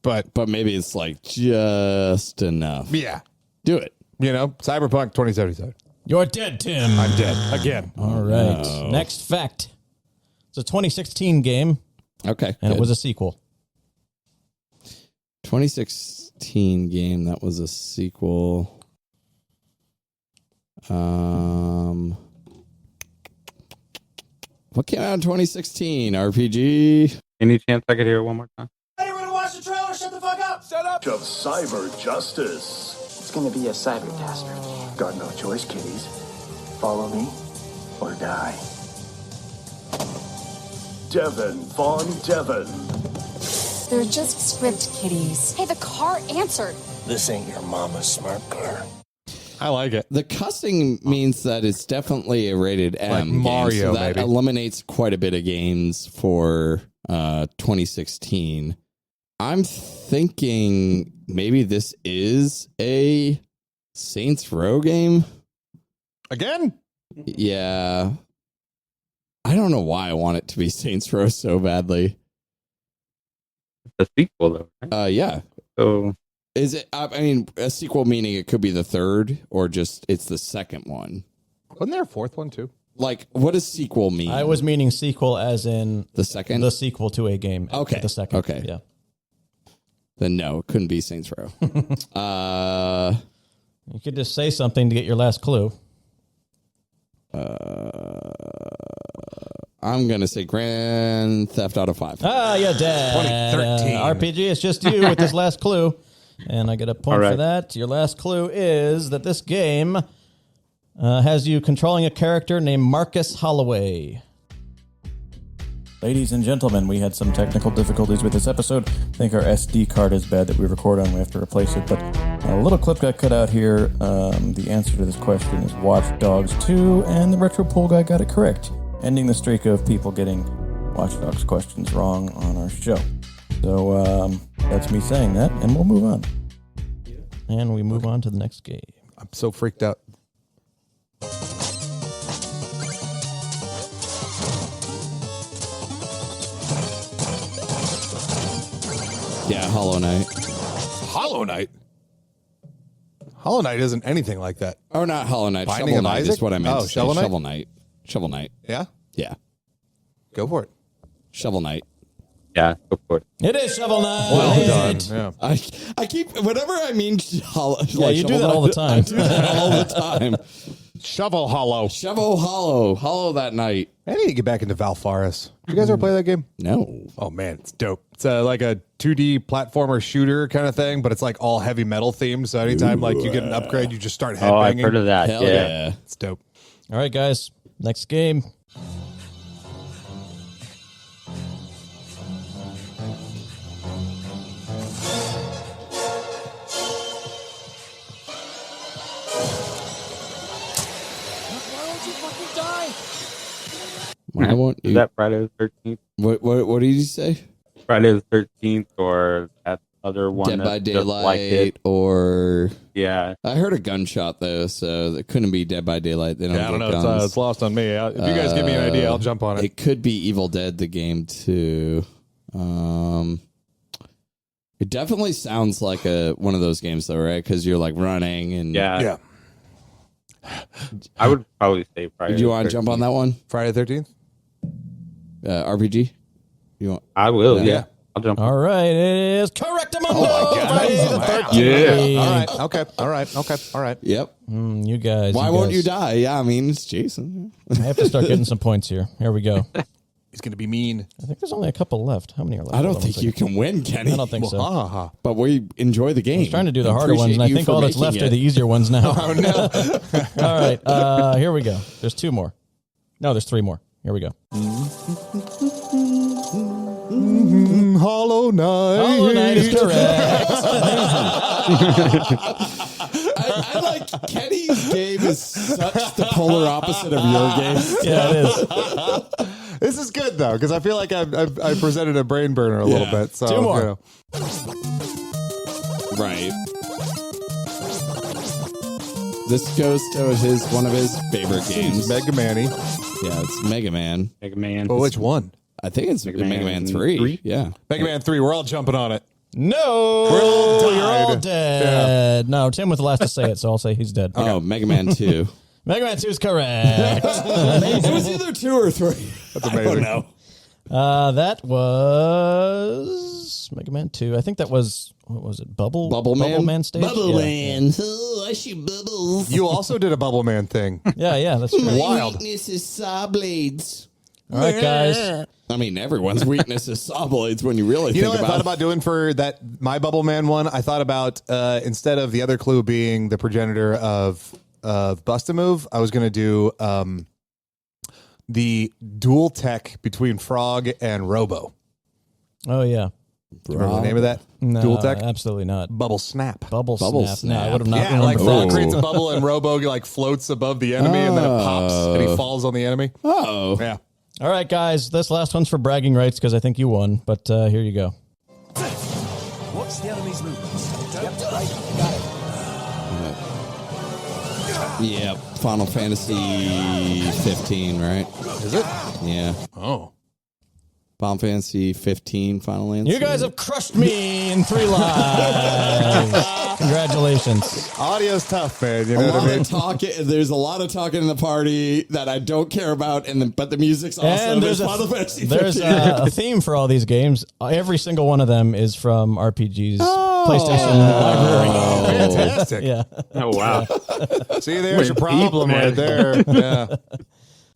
but maybe it's like just enough. Yeah, do it. You know, Cyberpunk 2077. You're dead, Tim. I'm dead again. All right. No. Next fact. It's a 2016 game. Okay, and good. it was a sequel. 2016 game that was a sequel. What came out in 2016? RPG. Any chance I could hear it one more time? Anyone to watch the trailer? Shut the fuck up! Shut up! Of cyber justice. It's gonna be a cybercaster. Got no choice, kiddies. Follow me or die. Devin Von Devin. They're just script kiddies. Hey, the car answered. This ain't your mama's smart car. I like it. The cussing means that it's definitely a rated M Like game, Mario, so that maybe. eliminates quite a bit of games for 2016. I'm thinking maybe this is a Saints Row game. Again? Yeah. I don't know why I want it to be Saints Row so badly. It's a sequel, though, right? Yeah. So Is it? I mean, a sequel meaning it could be the third, or just it's the second one. Wasn't there a fourth one too? Like, what does sequel mean? I was meaning sequel as in the second, the sequel to a game. Okay, the second. Okay, yeah. Then no, it couldn't be Saints Row. You could just say something to get your last clue. I'm gonna say Grand Theft Auto 5. Ah, you're dead. 2013. RPG, it's just you with this last clue. And I get a point All right. for that. Your last clue is that this game has you controlling a character named Marcus Holloway. Ladies and gentlemen, we had some technical difficulties with this episode. I think our SD card is bad that we record on. We have to replace it. But a little clip got cut out here. The answer to this question is Watch Dogs 2, and the Retro Pool Guy got it correct, ending the streak of people getting Watch Dogs questions wrong on our show. So that's me saying that, and we'll move on. And we move on to the next game. I'm so freaked out. Yeah, Hollow Knight. Hollow Knight? Hollow Knight isn't anything like that. Oh, not Hollow Knight. Binding Shovel of Knight Isaac? is what I meant. Oh, to say. Shovel Knight? Shovel Knight. Shovel Knight. Yeah? Yeah. Go for it. Shovel Knight. yeah, go for it. It is Shovel Knight. Well done. Yeah. I keep whenever I mean Hollow. Yeah, you do that all the time. I do that all the time. Shovel Hollow. Shovel Hollow. Hollow that night. I need to get back into Valfaris. You guys ever play that game? No. Oh, man, it's dope. It's like a 2D platformer shooter kind of thing, but it's like all heavy metal themed. So anytime like you get an upgrade, you just start headbanging. Oh, I've heard of that. Hell yeah. It's dope. All right, guys. Next game. I want you. Is that Friday the 13th? What did you say? Friday the 13th or that other one? Dead by that's just like Daylight it? or... Yeah. I heard a gunshot, though, so it couldn't be Dead by Daylight. They don't Yeah, I don't get know. guns. It's lost on me. If you guys give me an idea, I'll jump on it. It could be Evil Dead, the game, too. It definitely sounds like one of those games, though, right? Because you're, like, running and... Yeah. I would probably say Friday. Do you want to jump on that one? Friday the 13th? RPG? You want? I will, yeah. I'll jump on. All right, it is correct. Oh, my God. Friday the 13th. Yeah. All right. Okay. All right. Yep. You guys. Why won't you die? Yeah, I mean, it's Jason. I have to start getting some points here. Here we go. He's going to be mean. I think there's only a couple left. How many are left? I don't Hold on think one you second. can win, Kenny. I don't think so. But we enjoy the game. I was trying to do the harder ones, and I think all that's left are the easier ones now. Oh, no. All right, here we go. There's 2 more. No, there's 3 more. Here we go. Hollow Knight. Hollow Knight is correct. I like Kenny's game is such the polar opposite of your game. Yeah, it is. This is good, though, because I feel like I presented a brain burner a little bit. So, 2 more. You know. Right. This goes to one of his favorite games. Mega Man-y. Yeah, it's Mega Man. Mega Man. Oh, which one? I think it's Mega Man 3. 3? Yeah. Mega Man 3. We're all jumping on it. No, We're all you're all died. dead. No, Tim was the last to say it, so I'll say he's dead. Oh, Mega Man 2. Mega Man 2 is correct. It was either 2 or 3. That's amazing. I don't know. That was Mega Man 2. I think that was, what was it? Bubble Man? Bubble Man stage? Bubble Yeah. Man. Oh, I shoot bubbles. You also did a Bubble Man thing. Yeah, that's true. Wild. Weakness is saw blades. All right, guys. I mean, everyone's weakness is saw blades when you really You know think what I about thought it. about doing for that My Bubble Man one? I thought about instead of the other clue being the progenitor of Bust-A-Move, I was going to do the dual tech between Frog and Robo. Oh, yeah. Remember the name of that? No, Dual tech? absolutely not. Bubble Snap. Bubble Snap. Snap. No, I would have not Yeah, like remembered Frog that. creates a bubble and Robo like floats above the enemy and then it pops and he falls on the enemy. Oh. Yeah. All right, guys. This last one's for bragging rights because I think you won, but here you go. What's the enemy's movements? Yep, right, got it. Yeah, Final Fantasy 15, right? Is it? Yeah. Oh. Final Fantasy 15 Final Answer. You guys have crushed me in 3 lives. Congratulations. Audio's tough, man. You A know what lot I mean? of talking. There's a lot of talking in the party that I don't care about, but the music's awesome. And there's Final Fantasy there's 15. a theme for all these games. Every single one of them is from RPG's PlayStation library. Fantastic. Yeah. Oh, wow. See, there's your problem man. right there. Yeah.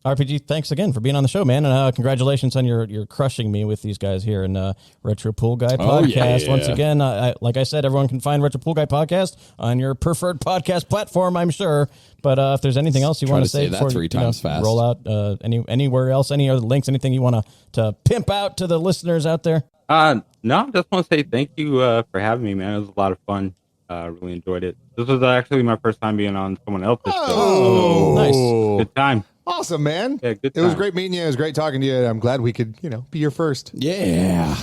RPG, thanks again for being on the show, man. And congratulations on your crushing me with these guys here in Retro Pool Guy Podcast. yeah. Once again, like I said, everyone can find Retro Pool Guy Podcast on your preferred podcast platform, I'm sure. But if there's anything else you Try want to to say say that before 3 times fast. roll out anywhere else, any other links, anything you want to pimp out to the listeners out there? No, I just want to say thank you for having me, man. It was a lot of fun. Really enjoyed it. This was actually my first time being on someone else's show. Oh, nice. Good time. Awesome, man. Yeah, good It was time. great meeting you. It was great talking to you. I'm glad we could, be your first. Yeah.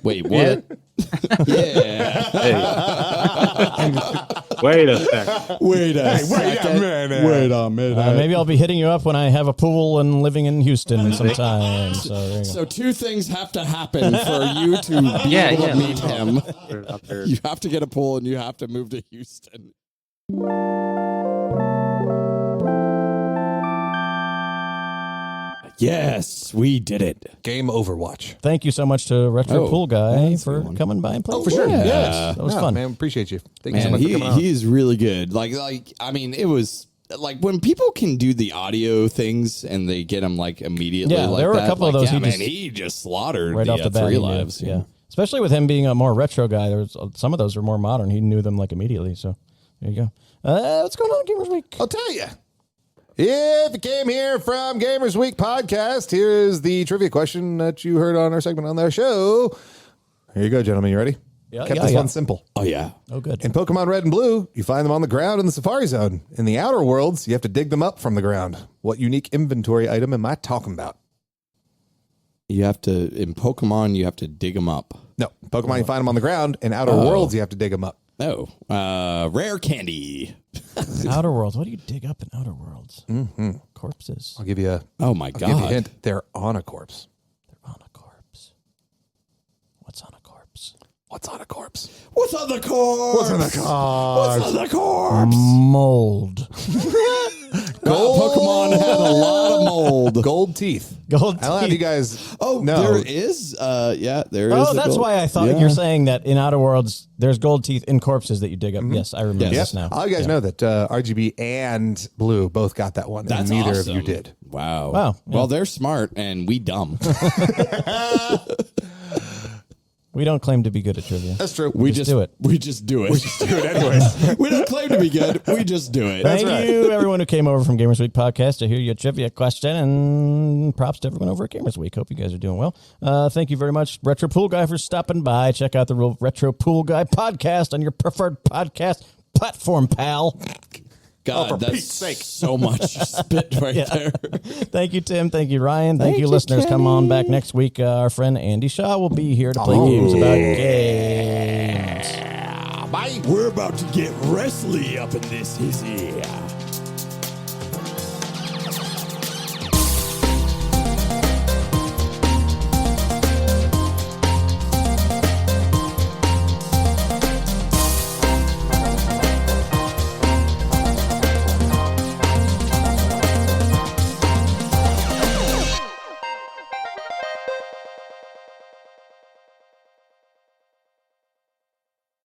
Wait, what? Yeah. Wait a second. Wait a second. Wait a minute. Maybe I'll be hitting you up when I have a pool and living in Houston sometime. So there you go. So 2 things have to happen for you to be able to meet him. Out there. You have to get a pool and you have to move to Houston. Yes, we did it. Game Overwatch. Thank you so much to Retro Pool Guy that's a for good one. coming by and playing. Oh, for sure. Yeah. Yes. That was fun. Man, appreciate you. Thank you so Man, much for coming on. he is really good. Like I mean, it was like when people can do the audio things and they get them like immediately. Yeah, like there were that, a couple like, of those. Yeah, he just slaughtered right the off the bat. 3 lives. Yeah, especially with him being a more retro guy. There's some of those are more modern. He knew them like immediately. So there you go. What's going on, Gamers Week? I'll tell you. If you came here from Gamers Week podcast, here's the trivia question that you heard on our segment on their show. Here you go, gentlemen. You ready? Yeah, Kept this one simple. Oh, yeah. Oh, good. In Pokemon Red and Blue, you find them on the ground in the Safari Zone. In the Outer Worlds, you have to dig them up from the ground. What unique inventory item am I talking about? You have to, in Pokemon, you have to dig them up. No, Pokemon, you find them on the ground. In Outer Worlds, you have to dig them up. Oh, rare candy. Outer Worlds. What do you dig up in Outer Worlds? Mm-hmm. Corpses. I'll give you a. Oh, my I'll give you a God. hint. They're on a corpse. They're on a corpse. What's on a corpse? What's on a corpse? What's on the corpse? What's on the corpse? What's on the corpse? Mold. Pokemon had a lot of mold. Gold teeth. Gold I'll have teeth. you guys. Oh, know. there is. Yeah, there is. Oh, a that's gold- why I thought Yeah. you're saying that in Outer Worlds, there's gold teeth in corpses that you dig up. Yes, I remember Yes. this now. All you guys know that RGB and Blue both got that one, That's and neither awesome. of you did. Wow. Wow. Yeah. Well, they're smart and we dumb. We don't claim to be good at trivia. That's true. We just do it. We just do it. We just do it anyways. We don't claim to be good. We just do it. Thank you, everyone who came over from Gamers Week Podcast to hear your trivia question, and props to everyone over at Gamers Week. Hope you guys are doing well. Thank you very much, Retro Pool Guy, for stopping by. Check out the Retro Pool Guy Podcast on your preferred podcast platform, pal. God, for that's Pete's sake. so much spit right there. Thank you, Tim. Thank you, Ryan. Thank Thank you, you, listeners. Kenny. Come on back next week. Our friend Andy Shaw will be here to play games about games. Bye. We're about to get wrestly up in this hissy.